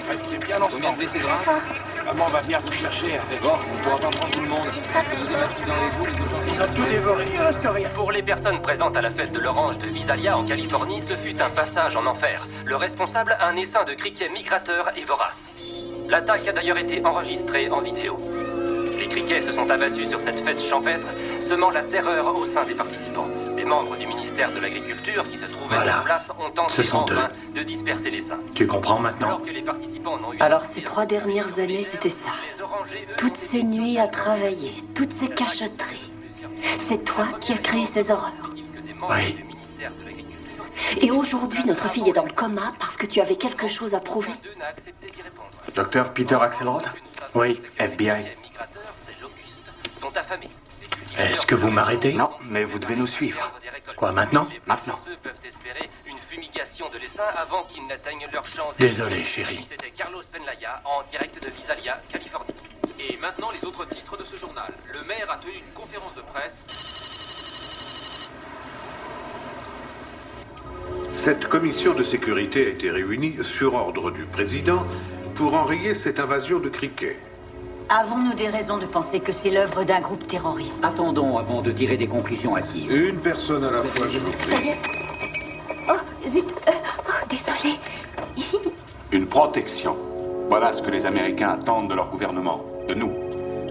Restez bien ensemble. Combien de blessés graves? Maman va venir vous chercher avec... Bon, on pourra pas prendre tout le monde. Ils ont tout dévoré, il reste rien. Pour les personnes présentes à la fête de l'Orange de Visalia en Californie, ce fut un passage en enfer. Le responsable, un essaim de criquets migrateurs et voraces. L'attaque a d'ailleurs été enregistrée en vidéo. Les criquets se sont abattus sur cette fête champêtre, semant la terreur au sein des participants. Des membres du ministère de l'Agriculture qui se trouvaient sur place ont tenté en vain de disperser l'essaim. Tu comprends maintenant? Alors que les participants n'ont eu... Alors ces 3 dernières années, c'était ça. Toutes ces nuits à travailler, toutes ces cachotteries. C'est toi qui as créé ces horreurs. Oui. Et aujourd'hui, notre fille est dans le coma parce que tu avais quelque chose à prouver. Docteur Peter Axelrod? Oui, FBI. Sont affamés. Est-ce que vous m'arrêtez? Non, mais vous devez nous suivre. Quoi, maintenant? Maintenant. Ceux peuvent espérer une fumigation de l'essaim avant qu'ils n'atteignent leur chance. Désolé, chérie. C'était Carlos Penlaya en direct de Visalia, Californie. Et maintenant les autres titres de ce journal. Le maire a tenu une conférence de presse. Cette commission de sécurité a été réunie sur ordre du président pour enrayer cette invasion de criquets. Avons-nous des raisons de penser que c'est l'œuvre d'un groupe terroriste? Attendons avant de tirer des conclusions hâtives. Une personne à la fois, je vous Ça prie. y est. Oh, zut. Désolé. Une protection. Voilà ce que les Américains attendent de leur gouvernement, de nous.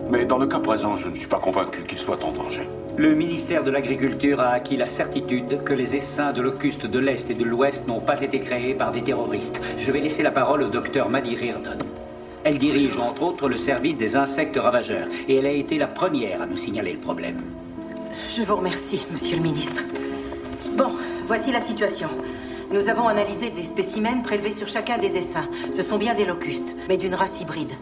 Mais dans le cas présent, je ne suis pas convaincu qu'ils soient en danger. Le ministère de l'Agriculture a acquis la certitude que les essaims de locustes de l'Est et de l'Ouest n'ont pas été créés par des terroristes. Je vais laisser la parole au docteur Maddie Reardon. Elle dirige entre autres le service des insectes ravageurs et elle a été la première à nous signaler le problème. Je vous remercie, monsieur le ministre. Bon, voici la situation. Nous avons analysé des spécimens prélevés sur chacun des essaims. Ce sont bien des locustes, mais d'une race hybride.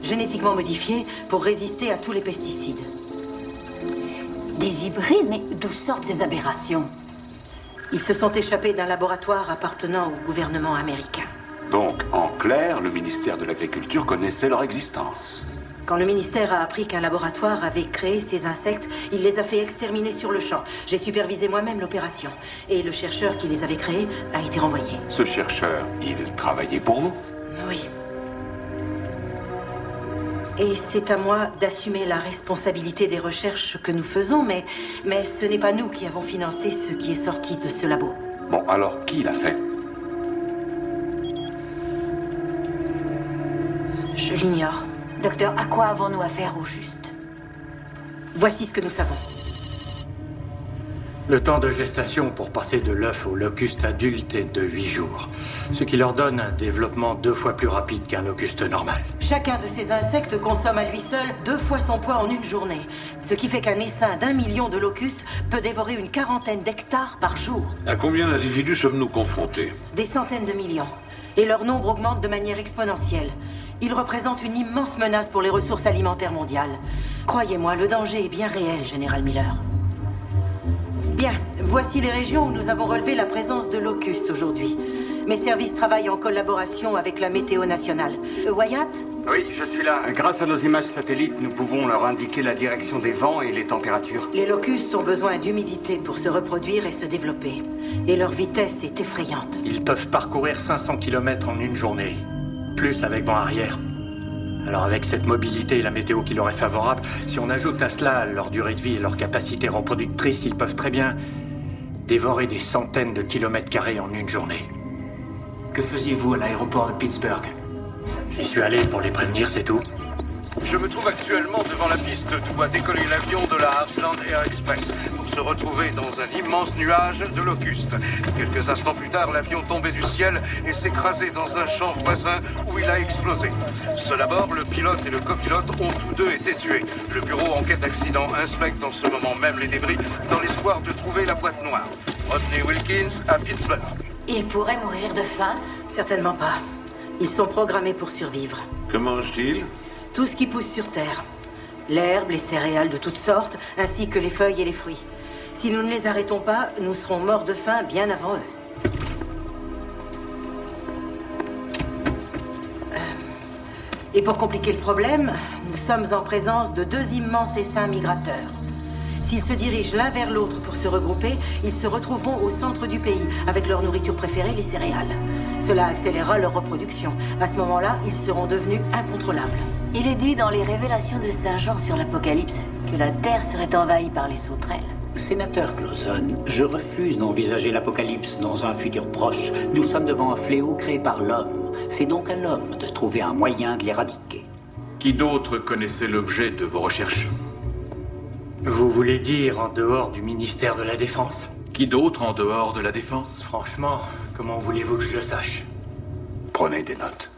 Génétiquement modifiés pour résister à tous les pesticides. Des hybrides? Mais d'où sortent ces aberrations? Ils se sont échappés d'un laboratoire appartenant au gouvernement américain. Donc, en clair, le ministère de l'Agriculture connaissait leur existence. Quand le ministère a appris qu'un laboratoire avait créé ces insectes, il les a fait exterminer sur le champ. J'ai supervisé moi-même l'opération. Et le chercheur qui les avait créés a été renvoyé. Ce chercheur, il travaillait pour vous? Oui. Et c'est à moi d'assumer la responsabilité des recherches que nous faisons, mais ce n'est pas nous qui avons financé ce qui est sorti de ce labo. Bon, alors, qui l'a fait? Je l'ignore. Docteur, à quoi avons-nous affaire au juste? Voici ce que nous savons. Le temps de gestation pour passer de l'œuf au locuste adulte est de 8 jours, ce qui leur donne un développement 2 fois plus rapide qu'un locuste normal. Chacun de ces insectes consomme à lui seul 2 fois son poids en une journée, ce qui fait qu'un essaim d'1 million de locustes peut dévorer une 40aine d'hectares par jour. À combien d'individus sommes-nous confrontés? Des centaines de millions. Et leur nombre augmente de manière exponentielle. Ils représentent une immense menace pour les ressources alimentaires mondiales. Croyez-moi, le danger est bien réel, Général Miller. Bien, voici les régions où nous avons relevé la présence de locustes aujourd'hui. Mes services travaillent en collaboration avec la météo nationale. Wyatt? Oui, je suis là. Grâce à nos images satellites, nous pouvons leur indiquer la direction des vents et les températures. Les locustes ont besoin d'humidité pour se reproduire et se développer. Et leur vitesse est effrayante. Ils peuvent parcourir 500 km en une journée. Plus avec vent arrière. Alors avec cette mobilité et la météo qui leur est favorable, si on ajoute à cela leur durée de vie et leur capacité reproductrice, ils peuvent très bien dévorer des centaines de kilomètres carrés en une journée. Que faisiez-vous à l'aéroport de Pittsburgh? J'y suis allé pour les prévenir, c'est tout. Je me trouve actuellement devant la piste d'où va décoller l'avion de la Heartland Air Express pour se retrouver dans un immense nuage de locustes. Quelques instants plus tard, l'avion tombait du ciel et s'écrasait dans un champ voisin où il a explosé. Seul à bord, le pilote et le copilote ont tous deux été tués. Le bureau enquête d'accident inspecte en ce moment même les débris dans l'espoir de trouver la boîte noire. Rodney Wilkins à Pittsburgh. Ils pourraient mourir de faim? Certainement pas. Ils sont programmés pour survivre. Que mangent-ils? Tout ce qui pousse sur Terre. L'herbe, les céréales de toutes sortes, ainsi que les feuilles et les fruits. Si nous ne les arrêtons pas, nous serons morts de faim bien avant eux. Et pour compliquer le problème, nous sommes en présence de 2 immenses essaims migrateurs. S'ils se dirigent l'un vers l'autre pour se regrouper, ils se retrouveront au centre du pays, avec leur nourriture préférée, les céréales. Cela accélérera leur reproduction. À ce moment-là, ils seront devenus incontrôlables. Il est dit dans les révélations de Saint Jean sur l'Apocalypse que la Terre serait envahie par les sauterelles. Sénateur Clausen, je refuse d'envisager l'apocalypse dans un futur proche. Nous sommes devant un fléau créé par l'homme. C'est donc à l'homme de trouver un moyen de l'éradiquer. Qui d'autre connaissait l'objet de vos recherches? Vous voulez dire en dehors du ministère de la Défense? Qui d'autre en dehors de la Défense? Franchement, comment voulez-vous que je le sache? Prenez des notes.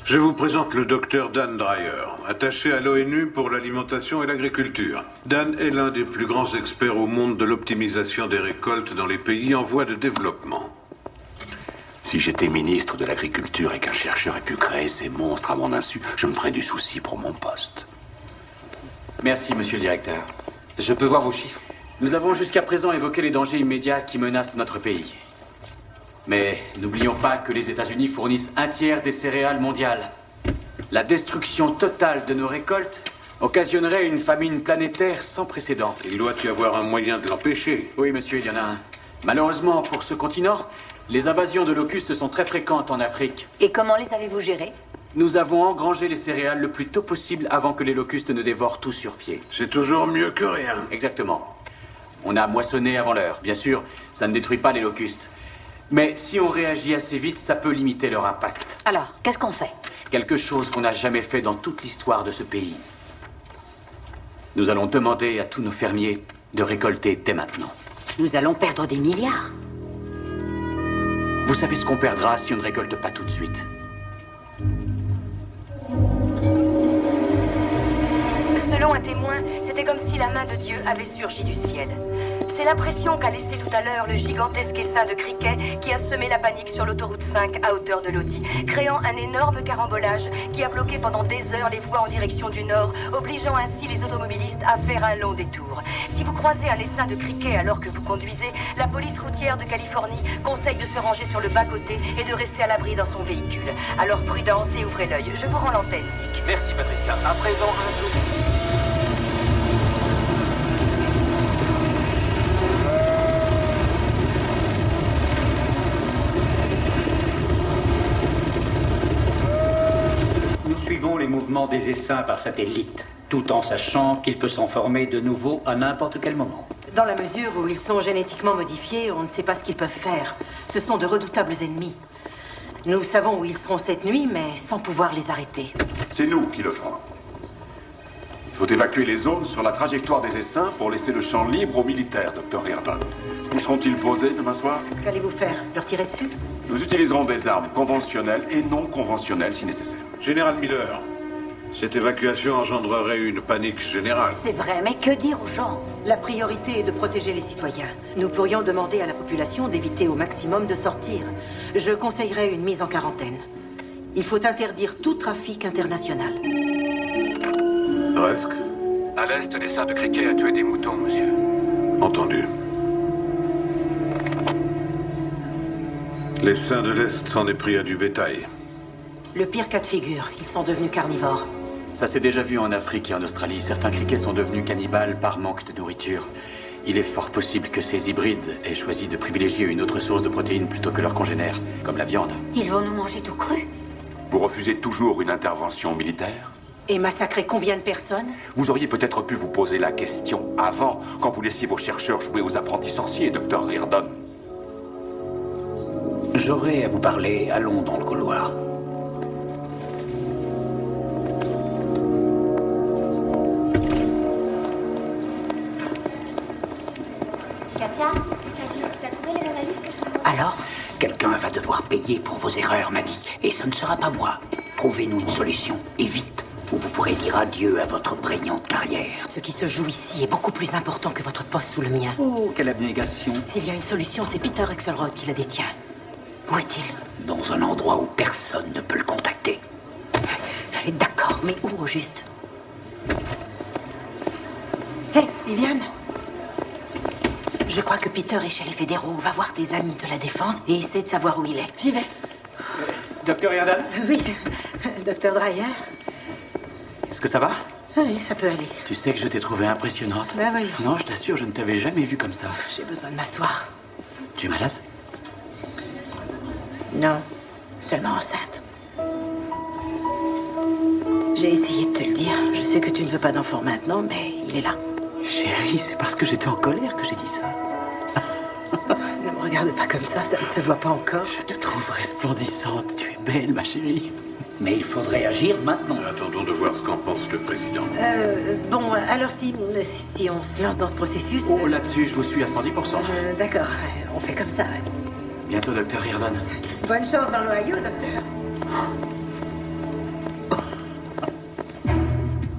Je vous présente le docteur Dan Dreyer, attaché à l'ONU pour l'alimentation et l'agriculture. Dan est l'un des plus grands experts au monde de l'optimisation des récoltes dans les pays en voie de développement. Si j'étais ministre de l'Agriculture et qu'un chercheur ait pu créer ces monstres à mon insu, je me ferais du souci pour mon poste. Merci, monsieur le directeur. Je peux voir vos chiffres? Nous avons jusqu'à présent évoqué les dangers immédiats qui menacent notre pays. Mais n'oublions pas que les États-Unis fournissent 1/3 des céréales mondiales. La destruction totale de nos récoltes occasionnerait une famine planétaire sans précédent. Il doit y avoir un moyen de l'empêcher. Oui, monsieur, il y en a un. Malheureusement, pour ce continent, les invasions de locustes sont très fréquentes en Afrique. Et comment les avez-vous gérées? Nous avons engrangé les céréales le plus tôt possible avant que les locustes ne dévorent tout sur pied. C'est toujours mieux que rien. Exactement. On a moissonné avant l'heure. Bien sûr, ça ne détruit pas les locustes. Mais si on réagit assez vite, ça peut limiter leur impact. Alors, qu'est-ce qu'on fait? Quelque chose qu'on n'a jamais fait dans toute l'histoire de ce pays. Nous allons demander à tous nos fermiers de récolter dès maintenant. Nous allons perdre des milliards. Vous savez ce qu'on perdra si on ne récolte pas tout de suite. Selon un témoin, c'était comme si la main de Dieu avait surgi du ciel. C'est l'impression qu'a laissé tout à l'heure le gigantesque essaim de criquets qui a semé la panique sur l'autoroute 5 à hauteur de Lodi, créant un énorme carambolage qui a bloqué pendant des heures les voies en direction du nord, obligeant ainsi les automobilistes à faire un long détour. Si vous croisez un essaim de criquets alors que vous conduisez, la police routière de Californie conseille de se ranger sur le bas-côté et de rester à l'abri dans son véhicule. Alors prudence et ouvrez l'œil. Je vous rends l'antenne, Dick. Merci, Patricia. À présent, un dossier. Nous suivons les mouvements des essaims par satellite, tout en sachant qu'il peut s'en former de nouveau à n'importe quel moment. Dans la mesure où ils sont génétiquement modifiés, on ne sait pas ce qu'ils peuvent faire. Ce sont de redoutables ennemis. Nous savons où ils seront cette nuit, mais sans pouvoir les arrêter. C'est nous qui le ferons. Il faut évacuer les zones sur la trajectoire des essaims pour laisser le champ libre aux militaires, Dr. Riordan. Où seront-ils posés demain soir? Qu'allez-vous faire? Leur tirer dessus? Nous utiliserons des armes conventionnelles et non conventionnelles si nécessaire. Général Miller, cette évacuation engendrerait une panique générale. C'est vrai, mais que dire aux gens? La priorité est de protéger les citoyens. Nous pourrions demander à la population d'éviter au maximum de sortir. Je conseillerais une mise en quarantaine. Il faut interdire tout trafic international. Presque. À l'est, l'essaim de criquet a tué des moutons, monsieur. Entendu. L'essaim de l'Est s'en est pris à du bétail. Le pire cas de figure, ils sont devenus carnivores. Ça s'est déjà vu en Afrique et en Australie. Certains criquets sont devenus cannibales par manque de nourriture. Il est fort possible que ces hybrides aient choisi de privilégier une autre source de protéines plutôt que leurs congénères, comme la viande. Ils vont nous manger tout cru. Vous refusez toujours une intervention militaire? Et massacrer combien de personnes? Vous auriez peut-être pu vous poser la question avant, quand vous laissiez vos chercheurs jouer aux apprentis sorciers, Dr. Riordan. J'aurais à vous parler. Allons dans le couloir. Katia, salut, t'as trouvé les analyses que je te demande? Alors? Quelqu'un va devoir payer pour vos erreurs, m'a dit. Et ce ne sera pas moi. Trouvez-nous une solution, et vite, ou vous pourrez dire adieu à votre brillante carrière. Ce qui se joue ici est beaucoup plus important que votre poste sous le mien. Oh, quelle abnégation. S'il y a une solution, c'est Peter Axelrod qui la détient. Où est-il? Dans un endroit où personne ne peut le contacter. D'accord, mais où au juste? Hé, Viviane? Je crois que Peter est chez les fédéraux. Va voir tes amis de la défense et essaie de savoir où il est. J'y vais. Docteur Riordan? Oui, Docteur Dreyer. Est-ce que ça va? Oui, ça peut aller. Tu sais que je t'ai trouvée impressionnante. Ben voyons. Non, je t'assure, je ne t'avais jamais vue comme ça. J'ai besoin de m'asseoir. Tu es malade? Non, seulement enceinte. J'ai essayé de te le dire. Je sais que tu ne veux pas d'enfant maintenant, mais il est là. Chérie, c'est parce que j'étais en colère que j'ai dit ça. Ne me regarde pas comme ça ne se voit pas encore. Je te trouve resplendissante, tu es belle, ma chérie. Mais il faudrait agir maintenant. Attendons de voir ce qu'en pense le président. Bon, alors si on se lance dans ce processus... Oh, là-dessus, je vous suis à 110%. D'accord, on fait comme ça. Bientôt, Docteur Riordan. Bonne chance dans l'Ohio, docteur.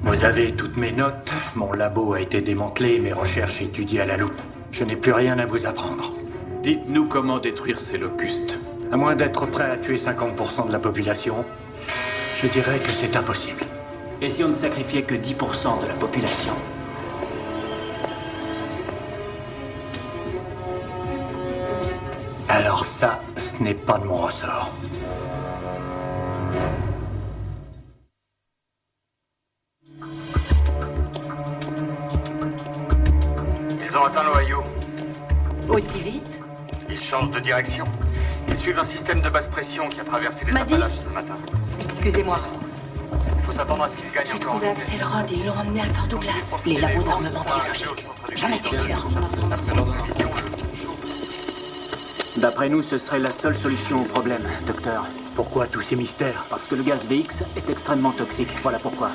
Vous avez toutes mes notes. Mon labo a été démantelé et mes recherches étudiées à la loupe. Je n'ai plus rien à vous apprendre. Dites-nous comment détruire ces locustes. À moins d'être prêt à tuer 50% de la population, je dirais que c'est impossible. Et si on ne sacrifiait que 10% de la population? Alors ça, ce n'est pas de mon ressort. Ils ont atteint l'Ohio. Aussi vite? Ils changent de direction. Ils suivent un système de basse pression qui a traversé les Maddy. Appalaches ce matin. Excusez-moi. Il faut s'attendre à ce qu'ils gagnent J'ai encore. trouvé Axelrod et ils l'ont emmené à Fort Douglas. Les labos d'armement biologique. J'en étais sûr. D'après nous, ce serait la seule solution au problème, docteur. Pourquoi tous ces mystères? Parce que le gaz VX est extrêmement toxique, voilà pourquoi.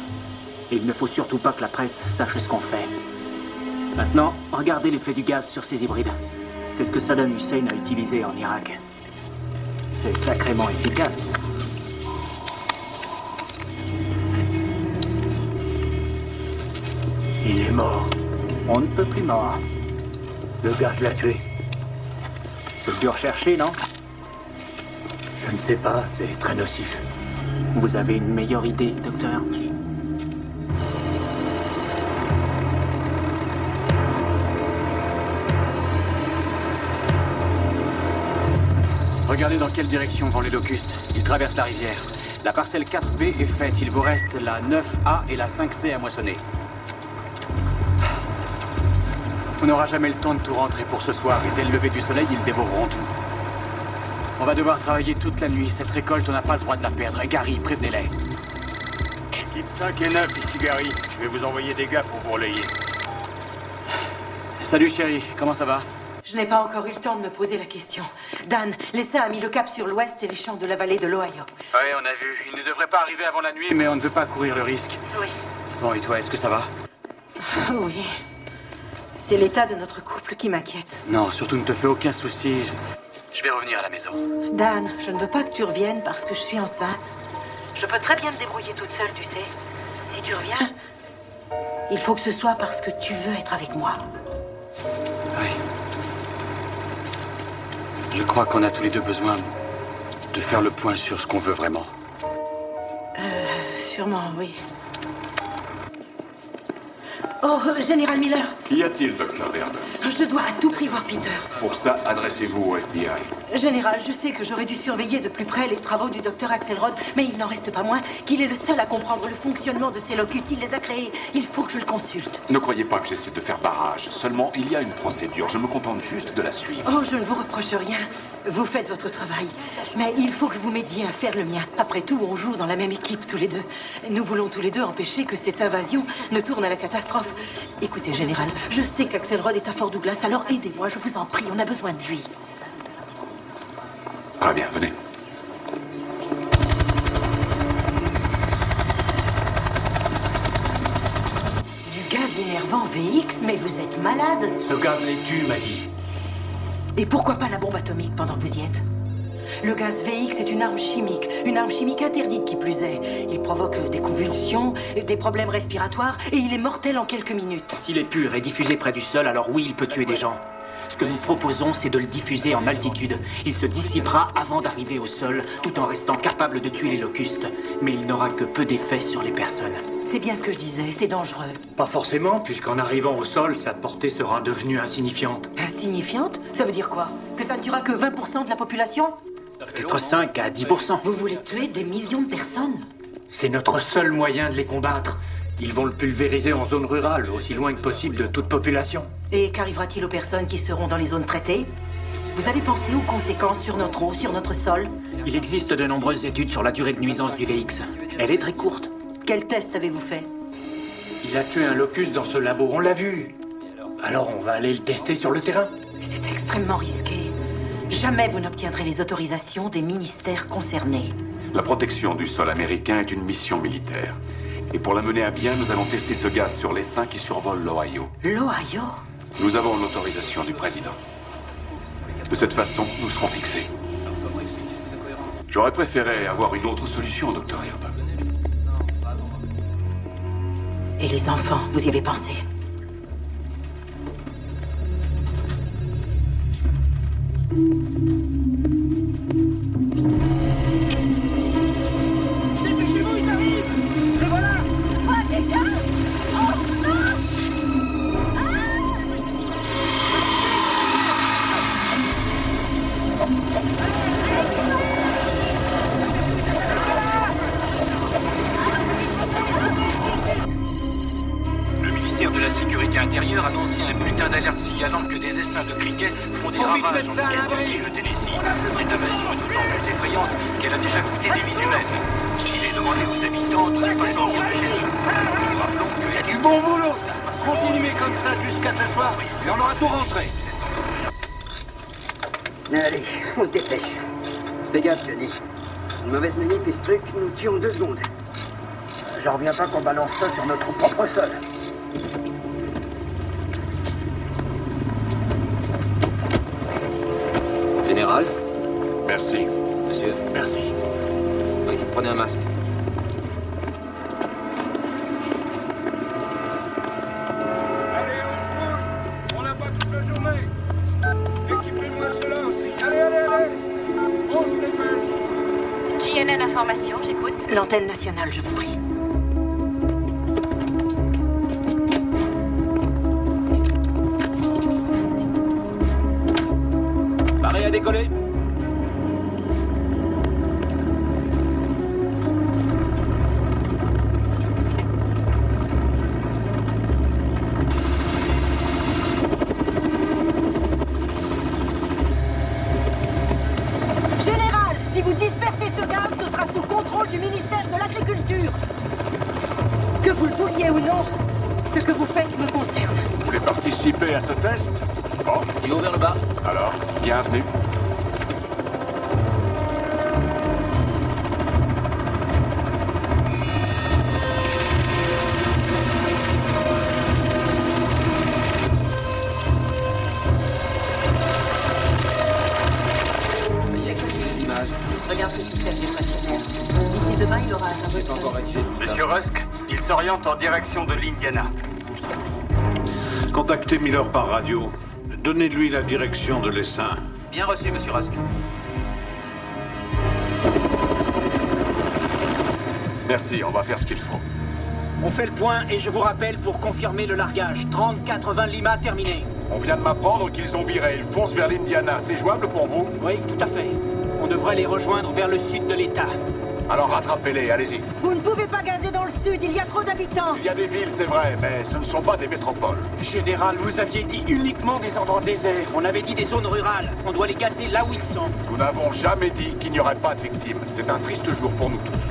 Et il ne faut surtout pas que la presse sache ce qu'on fait. Maintenant, regardez l'effet du gaz sur ces hybrides. C'est ce que Saddam Hussein a utilisé en Irak. C'est sacrément efficace. Il est mort. On ne peut plus mort. Le gaz l'a tué. C'est dur recherché, non? Je ne sais pas, c'est très nocif. Vous avez une meilleure idée, docteur? Regardez dans quelle direction vont les locustes. Ils traversent la rivière. La parcelle 4B est faite. Il vous reste la 9A et la 5C à moissonner. On n'aura jamais le temps de tout rentrer pour ce soir. Et dès le lever du soleil, ils dévoreront tout. On va devoir travailler toute la nuit. Cette récolte, on n'a pas le droit de la perdre. Et Gary, prévenez-les. Équipe 5 et 9, ici Gary. Je vais vous envoyer des gars pour vous relayer. Salut chérie, comment ça va? Je n'ai pas encore eu le temps de me poser la question. Dan, l'ESA a mis le cap sur l'ouest et les champs de la vallée de l'Ohio. Ouais, on a vu. Il ne devrait pas arriver avant la nuit, mais on ne veut pas courir le risque. Oui. Bon, et toi, est-ce que ça va? Oui. C'est l'état de notre couple qui m'inquiète. Non, surtout ne te fais aucun souci. Je vais revenir à la maison. Dan, je ne veux pas que tu reviennes parce que je suis enceinte. Je peux très bien me débrouiller toute seule, tu sais. Si tu reviens, il faut que ce soit parce que tu veux être avec moi. Oui. Je crois qu'on a tous les deux besoin de faire le point sur ce qu'on veut vraiment. Sûrement, oui. Oh, Général Miller. Qu'y a-t-il, Dr. Verdon? Je dois à tout prix voir Peter. Pour ça, adressez-vous au FBI. Général, je sais que j'aurais dû surveiller de plus près les travaux du docteur Axelrod, mais il n'en reste pas moins qu'il est le seul à comprendre le fonctionnement de ces locustes. Il les a créés. Il faut que je le consulte. Ne croyez pas que j'essaie de faire barrage. Seulement, il y a une procédure. Je me contente juste de la suivre. Oh, je ne vous reproche rien. Vous faites votre travail. Mais il faut que vous m'aidiez à faire le mien. Après tout, on joue dans la même équipe tous les deux. Nous voulons tous les deux empêcher que cette invasion ne tourne à la catastrophe. Écoutez, Général, je sais qu'Axelrod est à Fort Douglas, alors aidez-moi, je vous en prie. On a besoin de lui. Très bien, venez. Du gaz énervant VX, mais vous êtes malade. Ce gaz les tue, m'a dit. Et pourquoi pas la bombe atomique pendant que vous y êtes? Le gaz VX est une arme chimique interdite qui plus est. Il provoque des convulsions, des problèmes respiratoires, et il est mortel en quelques minutes. S'il est pur et diffusé près du sol, alors oui, il peut tuer des gens. Ce que nous proposons, c'est de le diffuser en altitude. Il se dissipera avant d'arriver au sol, tout en restant capable de tuer les locustes. Mais il n'aura que peu d'effet sur les personnes. C'est bien ce que je disais, c'est dangereux. Pas forcément, puisqu'en arrivant au sol, sa portée sera devenue insignifiante. Insignifiante? Ça veut dire quoi? Que ça ne tuera que 20% de la population? Peut-être 5 à 10%. Vous voulez tuer des millions de personnes? C'est notre seul moyen de les combattre. Ils vont le pulvériser en zone rurale, aussi loin que possible de toute population. Et qu'arrivera-t-il aux personnes qui seront dans les zones traitées? Vous avez pensé aux conséquences sur notre eau, sur notre sol? Il existe de nombreuses études sur la durée de nuisance du VX. Elle est très courte. Quel test avez-vous fait? Il a tué un locus dans ce labo, on l'a vu. Alors on va aller le tester sur le terrain. C'est extrêmement risqué. Jamais vous n'obtiendrez les autorisations des ministères concernés. La protection du sol américain est une mission militaire. Et pour la mener à bien, nous allons tester ce gaz sur l'essaim qui survole l'Ohio. L'Ohio? Nous avons l'autorisation du président. De cette façon, nous serons fixés. J'aurais préféré avoir une autre solution, Dr. Hirb. Et les enfants, vous y avez pensé? Dépêchez-vous, il arrive! Le voilà! Quoi, déjà? Oh, non! Le ministère de la Sécurité intérieure a lancé un bulletin d'alerte signalant que des essaims de criquets font des ravages en Kentucky et le Tennessee. Cette invasion est d'autant plus effrayante qu'elle a déjà coûté des vies humaines. Il est demandé aux habitants de ne pas sortir de chez eux. Nous rappelons que... C'est du bon boulot, ça. Continuez comme ça jusqu'à ce soir et on aura tout rentré. Allez, on se dépêche. Fais gaffe, Johnny. Une mauvaise manip et ce truc nous tue en 2 secondes. J'en reviens pas qu'on balance ça sur notre propre sol. Général? Merci. Monsieur? Merci. Oui, prenez un masque. Allez, on se bouge. On n'a pas toute la journée. Équipez-moi cela aussi. Allez, allez, allez. On se dépêche. JNN Information, j'écoute. L'antenne nationale, je vous prie. Paré à décoller. Général, si vous dispersez ce gaz, ce sera sous contrôle du ministère de l'Agriculture. Que vous le vouliez ou non, ce que vous faites me concerne. Vous voulez participer à ce test? Bon. Et ouvert le bas. Alors, bienvenue. personnage. Regarde ce système dépressionnaire. D'ici demain, il aura un J'ai encore rédigé tout Monsieur Rusk, il s'oriente en direction de l'Indiana. Contactez Miller par radio. Donnez-lui la direction de l'essaim. Bien reçu, monsieur Rusk. Merci, on va faire ce qu'il faut. On fait le point et je vous rappelle pour confirmer le largage. 30-80 Lima terminé. On vient de m'apprendre qu'ils ont viré. Ils foncent vers l'Indiana. C'est jouable pour vous? Oui, tout à fait. On devrait les rejoindre vers le sud de l'État. Alors rattrapez-les, allez-y. Vous ne pouvez pas gazer dans le sud, il y a trop d'habitants. Il y a des villes, c'est vrai, mais ce ne sont pas des métropoles. Général, vous aviez dit uniquement des endroits déserts. On avait dit des zones rurales. On doit les gazer là où ils sont. Nous n'avons jamais dit qu'il n'y aurait pas de victimes. C'est un triste jour pour nous tous.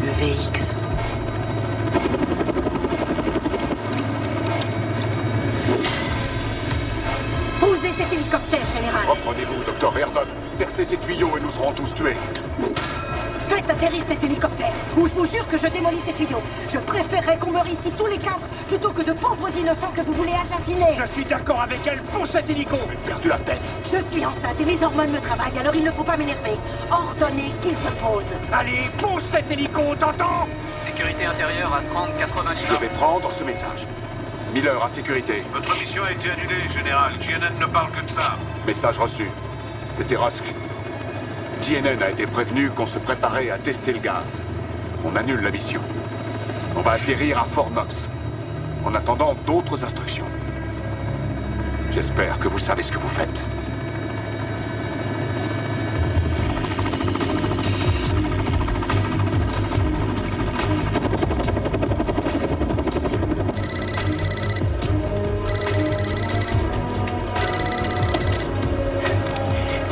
Le VX. Posez cet hélicoptère, général. Reprenez-vous, docteur Verdon. Percez ces tuyaux et nous serons tous tués. Faites atterrir cet hélicoptère, ou je vous jure que je démolis ces tuyaux. Je préférerais qu'on meure ici tous les quatre, plutôt que de pauvres innocents que vous voulez assassiner. Je suis d'accord avec elle pour cet hélico. J'ai perdu la tête. Je suis enceinte et mes hormones me travaillent, alors il ne faut pas m'énerver. Ordonnez qu'il se pose. Allez, pose cet hélico, t'entends? Sécurité intérieure à 30-80 Lima. Je vais prendre ce message. Miller, à sécurité. Votre mission a été annulée, général. GNN ne parle que de ça. Message reçu. C'était Rusk. GNN a été prévenu qu'on se préparait à tester le gaz. On annule la mission. On va atterrir à Fort Knox. En attendant d'autres instructions. J'espère que vous savez ce que vous faites.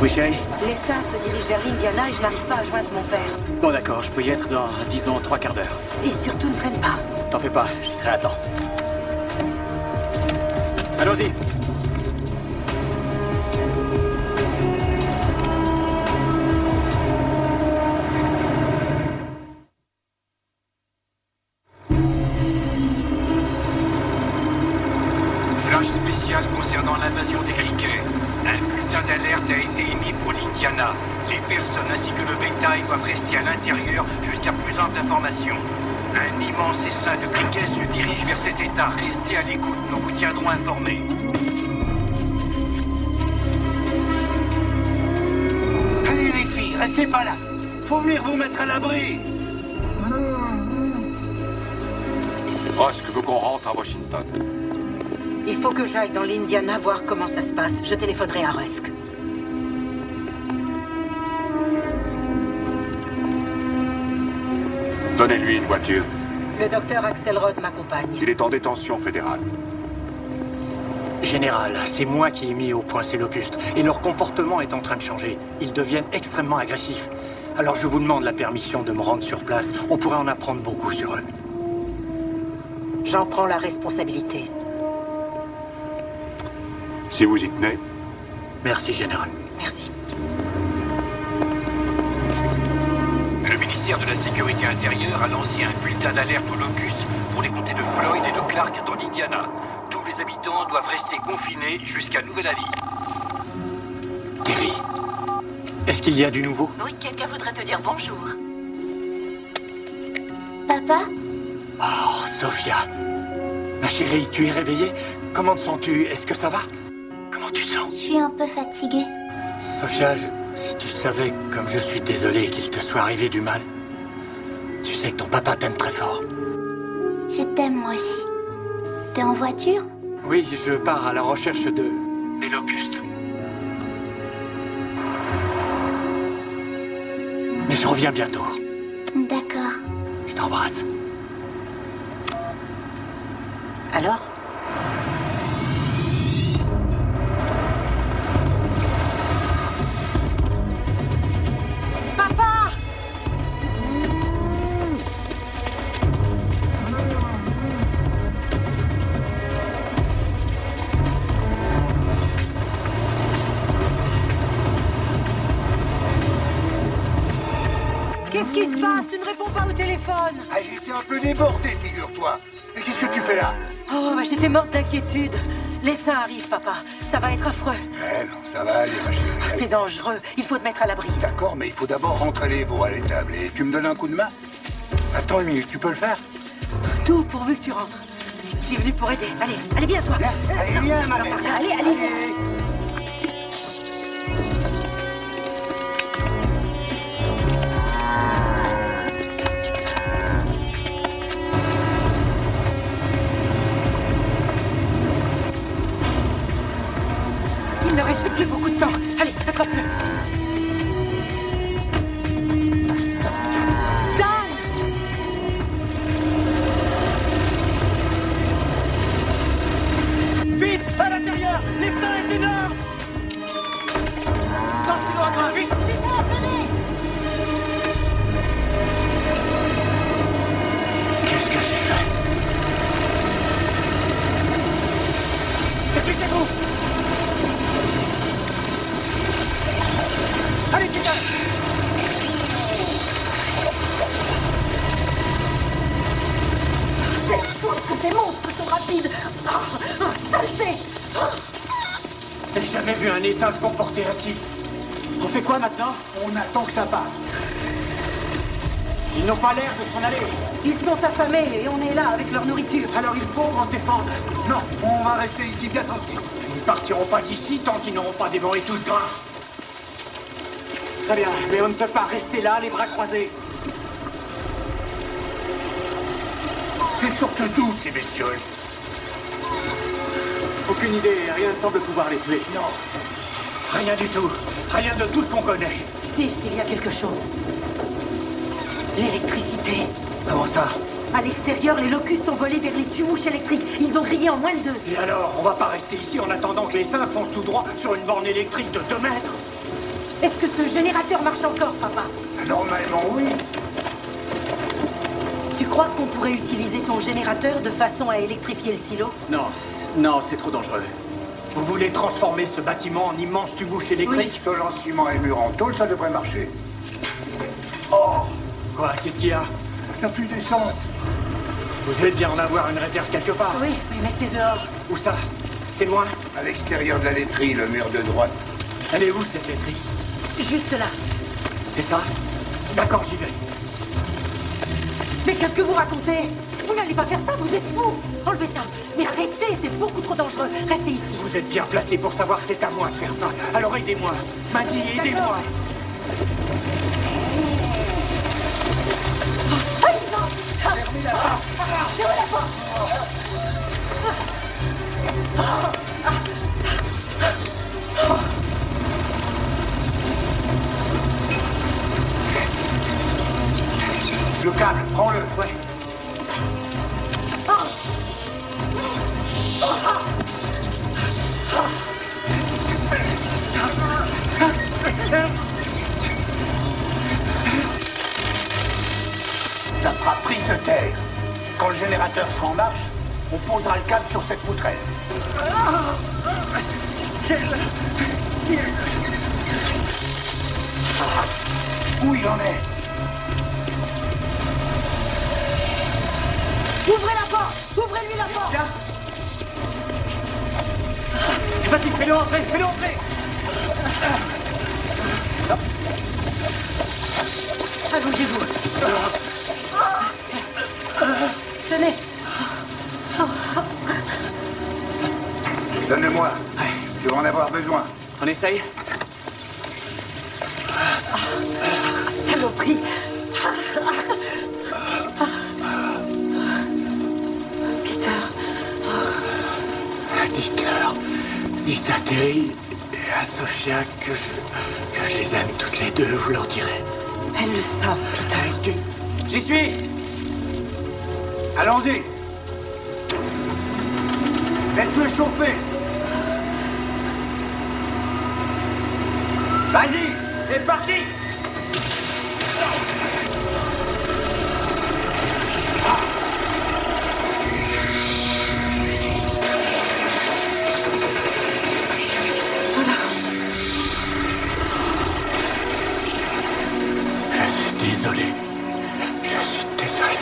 Oui, chérie. L'essaim se dirige vers l'Indiana et je n'arrive pas à joindre mon père. Bon, d'accord, je peux y être dans, disons, 3/4 d'heure. Et surtout ne traîne pas. T'en fais pas, j'y serai à temps. Allons-y. Flash spécial concernant l'invasion des criquets. Un bulletin d'alerte a été émis pour l'Indiana. Les personnes ainsi que le bétail doivent rester à l'intérieur jusqu'à plus ample information. Un immense essaim de criquets se dirige vers cet état. Restez à l'écoute, nous vous tiendrons informés. Allez les filles, restez pas là. Faut venir vous mettre à l'abri. Rusk veut qu'on rentre à Washington. Il faut que j'aille dans l'Indiana voir comment ça se passe. Je téléphonerai à Rusk. Donnez-lui une voiture. Le docteur Axelrod m'accompagne. Il est en détention fédérale. Général, c'est moi qui ai mis au point ces locustes. Et leur comportement est en train de changer. Ils deviennent extrêmement agressifs. Alors je vous demande la permission de me rendre sur place. On pourrait en apprendre beaucoup sur eux. J'en prends la responsabilité. Si vous y tenez. Merci, Général. Merci. Le ministère de la Sécurité intérieure a lancé un bulletin d'alerte aux locustes pour les comtés de Floyd et de Clark dans l'Indiana. Tous les habitants doivent rester confinés jusqu'à nouvel avis. Terry, est-ce qu'il y a du nouveau? Oui, quelqu'un voudrait te dire bonjour. Papa? Oh, Sophia. Ma chérie, tu es réveillée? Comment te sens-tu? Est-ce que ça va? Comment tu te sens? Je suis un peu fatiguée. Sophia, si tu savais comme je suis désolé qu'il te soit arrivé du mal. Tu sais que ton papa t'aime très fort. Je t'aime moi aussi. T'es en voiture? Oui, je pars à la recherche des locustes. Mais je reviens bientôt. D'accord. Je t'embrasse. Alors? Papa! Qu'est-ce qui se passe? Tu ne réponds pas au téléphone. Ah, j'étais un peu débordé, figure-toi. Et qu'est-ce que tu fais là? Oh, bah, j'étais morte d'inquiétude. L'essaim arrive, papa. Ça va être affreux. Eh non, ça va aller, ma chérie. C'est dangereux. Il faut te mettre à l'abri. D'accord, mais il faut d'abord rentrer les veaux à l'étable. Et tu me donnes un coup de main? Attends une minute, tu peux le faire? Tout pourvu que tu rentres. Je suis venu pour aider. Allez, allez, viens, toi. Allez, viens, ma mère. Allez, allez, viens. Il ne reste plus beaucoup de temps. Allez, attrape-le. Vite, à l'intérieur! Les seins étaient là! Torsido à main, vite! Qu'est-ce que j'ai fait? Dépêchez-vous! Allez, Peter! C'est fou que ces monstres sont rapides. Saleté! J'ai jamais vu un essaim se comporter ainsi. On fait quoi maintenant? On attend que ça passe. Ils n'ont pas l'air de s'en aller. Ils sont affamés et on est là avec leur nourriture. Alors il faut qu'on se défende. Non, on va rester ici bien tranquille. Ils ne partiront pas d'ici tant qu'ils n'auront pas dévoré tout ce grain. Très bien, mais on ne peut pas rester là, les bras croisés. C'est surtout d'où ces bestioles? Aucune idée, rien ne semble pouvoir les tuer. Non, rien du tout. Rien de tout ce qu'on connaît. Si, il y a quelque chose. L'électricité. Comment ça? À l'extérieur, les locustes ont volé vers les tumouches électriques. Ils ont grillé en moins de 2. Et alors, on va pas rester ici en attendant que les saints foncent tout droit sur une borne électrique de 2 mètres? Est-ce que ce générateur marche encore, papa? Normalement, oui. Tu crois qu'on pourrait utiliser ton générateur de façon à électrifier le silo? Non, non, c'est trop dangereux. Vous voulez transformer ce bâtiment en immense tubouche électrique? Sol en ciment et mur en tôle, ça devrait marcher. Oh! Quoi? Qu'est-ce qu'il y a? Il n'y a plus d'essence. Vous devez bien en avoir une réserve quelque part. Oui, mais c'est dehors. Où ça? C'est loin? À l'extérieur de la laiterie, le mur de droite. Elle est où, cette laiterie? Juste là. C'est ça? D'accord, j'y vais. Mais qu'est-ce que vous racontez? Vous n'allez pas faire ça, vous êtes fous! Enlevez ça! Mais arrêtez, c'est beaucoup trop dangereux. Restez ici. Vous êtes bien placé pour savoir que c'est à moi de faire ça. Alors aidez-moi. Mandy, aidez-moi. Fermez la porte! Fermez la porte! Le câble, prends-le. Ouais. Ça fera prise de terre. Quand le générateur sera en marche, on posera le câble sur cette poutrelle. Où il en est? Ouvrez la porte! Ouvrez-lui la porte! Vas-y, fais-le entrer, fais-le entrer! Allongez-vous. Tenez. Donne-le-moi. Je vais en avoir besoin. On essaye? Saloperie. Peter. Dites-leur. Dites à Terry et à Sophia que je les aime toutes les deux, vous leur direz. Elles le savent, Peter. J'y suis! Allons-y. Laisse-le chauffer. Vas-y, c'est parti! Je suis désolé. Je suis désolé.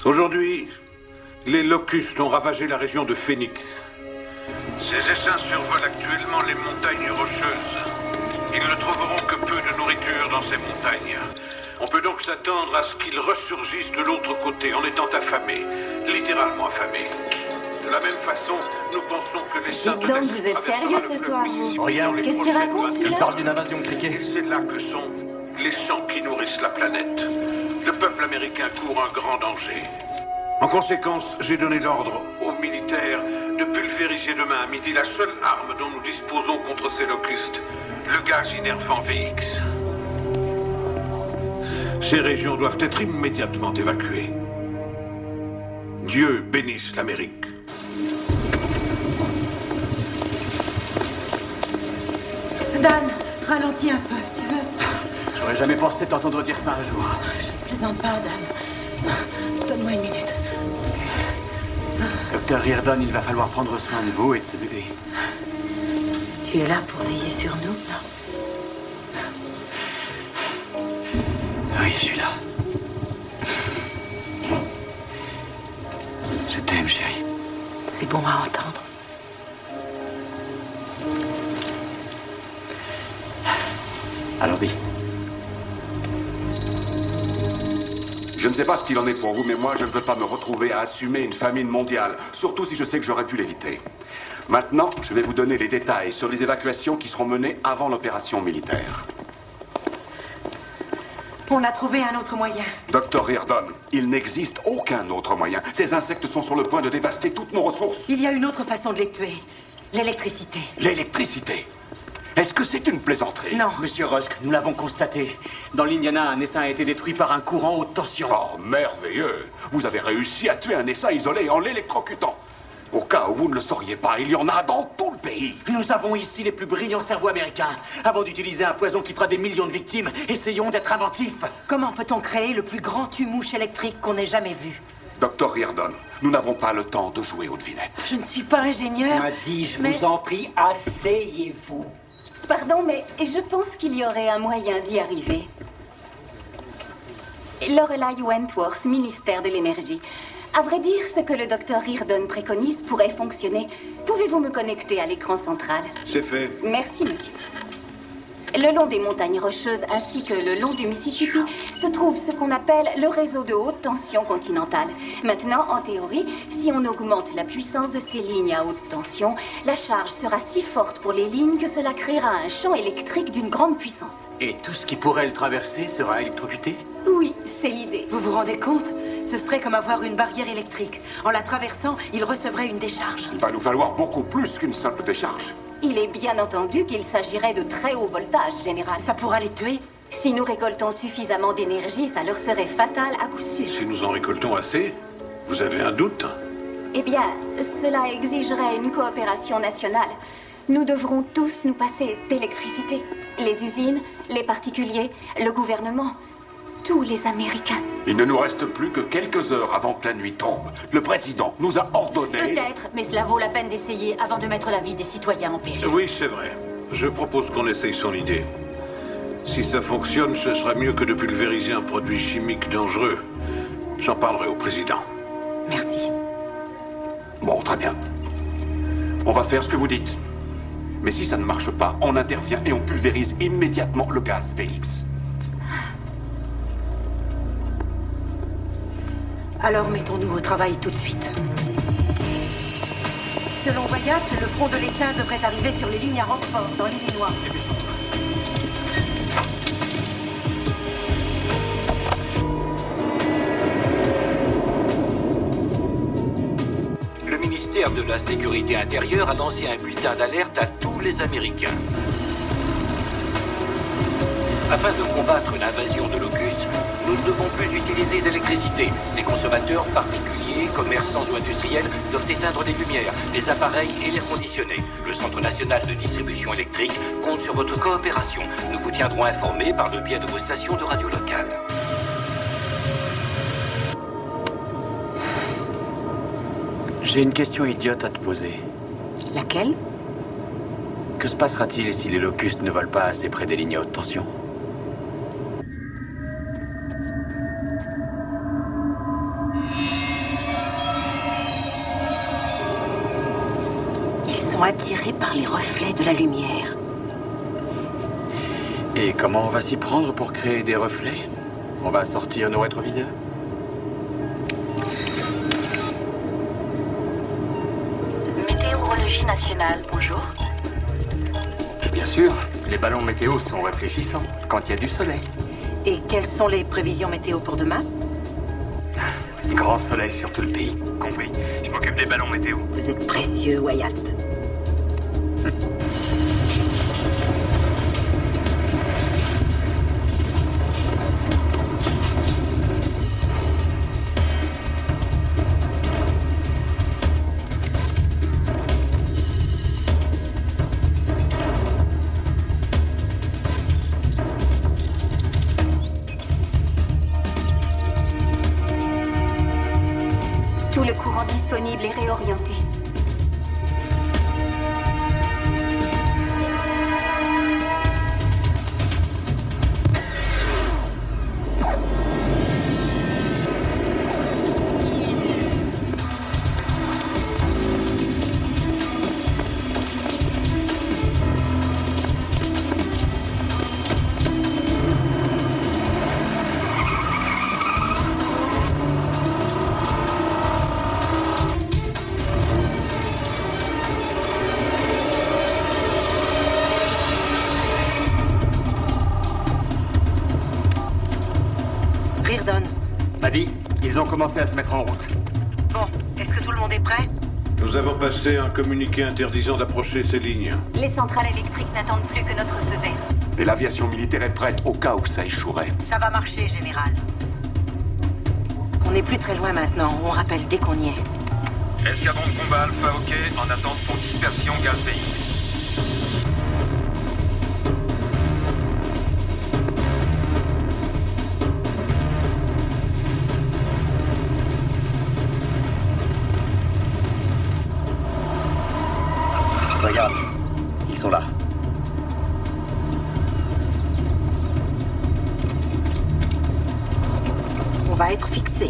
Aujourd'hui, les locustes ont ravagé la région de Phoenix. Ces essaims survolent actuellement les montagnes rocheuses. Ils ne trouveront que peu de nourriture dans ces montagnes. On peut donc s'attendre à ce qu'ils ressurgissent de l'autre côté en étant affamés, littéralement affamés. De la même façon, nous pensons que les saints Dites donc, vous êtes sérieux ce soir, vous? Regarde, Qu'est-ce qu'il raconte, celui-là? Il parle d'une invasion de criquets. C'est là que sont les champs qui nourrissent la planète. Le peuple américain court un grand danger. En conséquence, j'ai donné l'ordre aux militaires de pulvériser demain à midi la seule arme dont nous disposons contre ces locustes, le gaz innervant VX. Ces régions doivent être immédiatement évacuées. Dieu bénisse l'Amérique. Dan, ralentis un peu, tu veux? J'aurais jamais pensé t'entendre dire ça un jour. Je plaisante pas, Dan. Donne-moi une minute. Dr. Reardon, il va falloir prendre soin de vous et de ce bébé. Tu es là pour veiller sur nous, non? Oui, je suis là. Je t'aime, chérie. C'est bon à entendre. Allons-y. Je ne sais pas ce qu'il en est pour vous, mais moi, je ne veux pas me retrouver à assumer une famine mondiale, surtout si je sais que j'aurais pu l'éviter. Maintenant, je vais vous donner les détails sur les évacuations qui seront menées avant l'opération militaire. On a trouvé un autre moyen. Dr. Reardon, il n'existe aucun autre moyen. Ces insectes sont sur le point de dévaster toutes nos ressources. Il y a une autre façon de les tuer. L'électricité. L'électricité? Est-ce que c'est une plaisanterie? Non. Monsieur Rusk, nous l'avons constaté. Dans l'Indiana, un essaim a été détruit par un courant haute tension. Oh, merveilleux! Vous avez réussi à tuer un essaim isolé en l'électrocutant. Au cas où vous ne le sauriez pas, il y en a dans tout le pays. Nous avons ici les plus brillants cerveaux américains. Avant d'utiliser un poison qui fera des millions de victimes, essayons d'être inventifs. Comment peut-on créer le plus grand tue-mouche électrique qu'on ait jamais vu? Dr. Reardon, nous n'avons pas le temps de jouer aux devinettes. Je ne suis pas ingénieur. M'a dit, je vous en prie, asseyez-vous. Pardon, mais je pense qu'il y aurait un moyen d'y arriver. Lorelai Wentworth, ministère de l'Énergie. À vrai dire, ce que le docteur Reardon préconise pourrait fonctionner. Pouvez-vous me connecter à l'écran central? C'est fait. Merci, monsieur. Le long des montagnes rocheuses ainsi que le long du Mississippi se trouve ce qu'on appelle le réseau de haute tension continentale. Maintenant, en théorie, si on augmente la puissance de ces lignes à haute tension, la charge sera si forte pour les lignes que cela créera un champ électrique d'une grande puissance. Et tout ce qui pourrait le traverser sera électrocuté? Oui, c'est l'idée. Vous vous rendez compte? Ce serait comme avoir une barrière électrique. En la traversant, il recevrait une décharge. Il va nous falloir beaucoup plus qu'une simple décharge. Il est bien entendu qu'il s'agirait de très haut voltage, général. Ça pourra les tuer? Si nous récoltons suffisamment d'énergie, ça leur serait fatal à coup sûr. Si nous en récoltons assez, vous avez un doute? Eh bien, cela exigerait une coopération nationale. Nous devrons tous nous passer d'électricité. Les usines, les particuliers, le gouvernement, tous les Américains. Il ne nous reste plus que quelques heures avant que la nuit tombe. Le président nous a ordonné... Peut-être, mais cela vaut la peine d'essayer avant de mettre la vie des citoyens en péril. Oui, c'est vrai. Je propose qu'on essaye son idée. Si ça fonctionne, ce sera mieux que de pulvériser un produit chimique dangereux. J'en parlerai au président. Merci. Bon, très bien. On va faire ce que vous dites. Mais si ça ne marche pas, on intervient et on pulvérise immédiatement le gaz VX. Alors mettons-nous au travail tout de suite. Selon Wyatt, le front de l'essaim devrait arriver sur les lignes à Rockford, dans l'Illinois. Le ministère de la Sécurité intérieure a lancé un bulletin d'alerte à tous les Américains. Afin de combattre l'invasion de locustes, nous ne devons plus utiliser d'électricité. Les consommateurs particuliers, commerçants ou industriels doivent éteindre les lumières, les appareils et l'air conditionné. Le Centre national de distribution électrique compte sur votre coopération. Nous vous tiendrons informés par le biais de vos stations de radio locales. J'ai une question idiote à te poser. Laquelle? Que se passera-t-il si les locustes ne volent pas assez près des lignes à haute tension? sont attirés par les reflets de la lumière. Et comment on va s'y prendre pour créer des reflets? On va sortir nos rétroviseurs? Météorologie nationale, bonjour. Bien sûr, les ballons météo sont réfléchissants quand il y a du soleil. Et quelles sont les prévisions météo pour demain? Grand soleil sur tout le pays. Compris. Je m'occupe des ballons météo. Vous êtes précieux, Wyatt. Tout le courant disponible est réorienté. Reardon. Paddy, ils ont commencé à se mettre en route. Bon, est-ce que tout le monde est prêt? Nous avons passé un communiqué interdisant d'approcher ces lignes. Les centrales électriques n'attendent plus que notre feu vert. Et l'aviation militaire est prête au cas où ça échouerait. Ça va marcher, Général. On n'est plus très loin maintenant. On rappelle dès qu'on y est. Escadron de combat Alpha OK en attente pour dispersion gaz VX. Regarde, ils sont là. On va être fixé.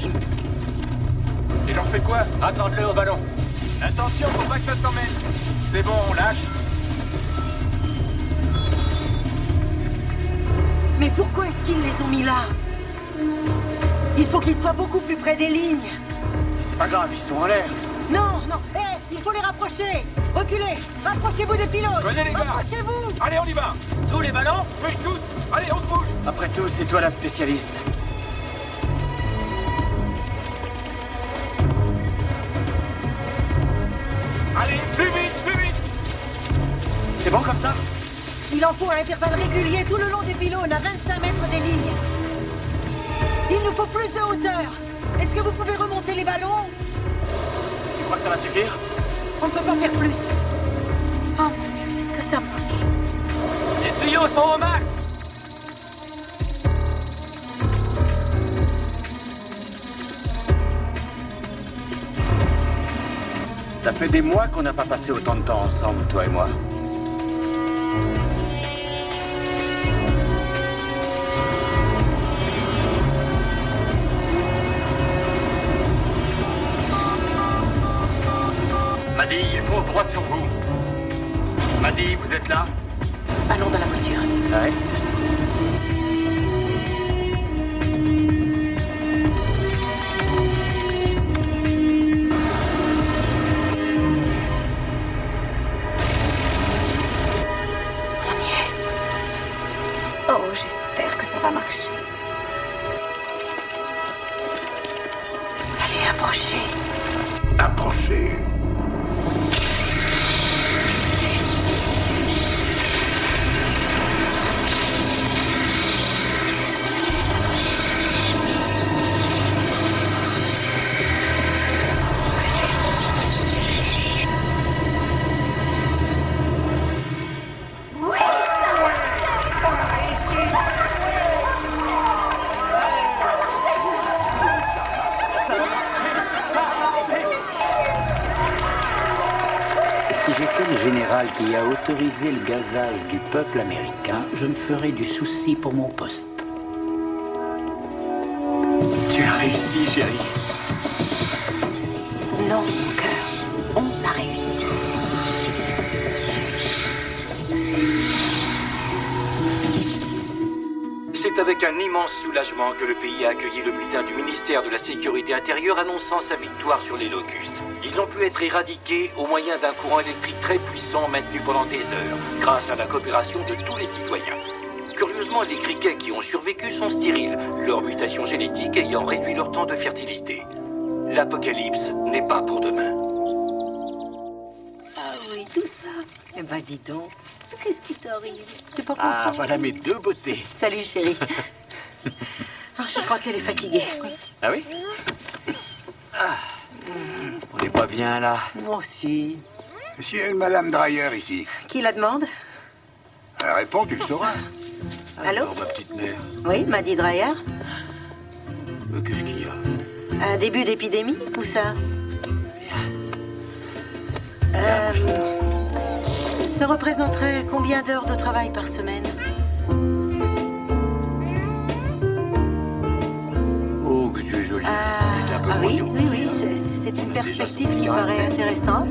Et j'en fais quoi? Accorde-le au ballon. Attention, faut pas que ça s'emmène. C'est bon, on lâche. Mais pourquoi est-ce qu'ils les ont mis là? Il faut qu'ils soient beaucoup plus près des lignes. Mais c'est pas grave, ils sont en l'air. Non, non, il faut les rapprocher. Reculez, rapprochez-vous des pilotes. Venez les gars. Rapprochez-vous. Allez, on y va. Tous les ballons? Oui, tous. Allez, on se bouge. Après tout, c'est toi la spécialiste. Allez, plus vite, plus vite. C'est bon comme ça? Il en faut à intervalles réguliers tout le long des pylônes, à 25 mètres des lignes. Il nous faut plus de hauteur. Est-ce que vous pouvez remonter les ballons? Tu crois que ça va suffire? On ne peut pas faire plus. Oh mon Dieu, que ça marche. Les tuyaux sont au max. Ça fait des mois qu'on n'a pas passé autant de temps ensemble, toi et moi. Maddy, il fonce droit sur vous. Maddy, vous êtes là? Allons dans la voiture. Ouais. Oh, j'espère que ça va marcher. Allez, approchez. Approchez. Si j'étais le général qui a autorisé le gazage du peuple américain, je me ferais du souci pour mon poste. Tu as réussi, chérie. Non, mon cœur, on a réussi. C'est avec un immense soulagement que le pays a accueilli le bulletin du ministère de la Sécurité intérieure annonçant sa victoire sur les locustes. Ils ont pu être éradiqués au moyen d'un courant électrique très puissant maintenu pendant des heures, grâce à la coopération de tous les citoyens. Curieusement, les criquets qui ont survécu sont stériles, leur mutation génétique ayant réduit leur temps de fertilité. L'apocalypse n'est pas pour demain. Ah oui, tout ça. Eh ben, dis donc, qu'est-ce qui t'arrive? T'es pas content? Ah, voilà mes deux beautés. Salut, chérie. Oh, je crois qu'elle est fatiguée. Ah oui? Ah, on n'est pas bien, là. Moi aussi. S'il y a une Madame Dreyer ici. Qui la demande? Réponds, tu le sauras. Allô? Alors, ma petite mère. Oui, m'a dit Dreyer. Qu'est-ce qu'il y a? Un début d'épidémie, ou ça? Ça représenterait combien d'heures de travail par semaine? Oh, que tu es jolie. Ah oui, c'est une perspective qui paraît intéressante.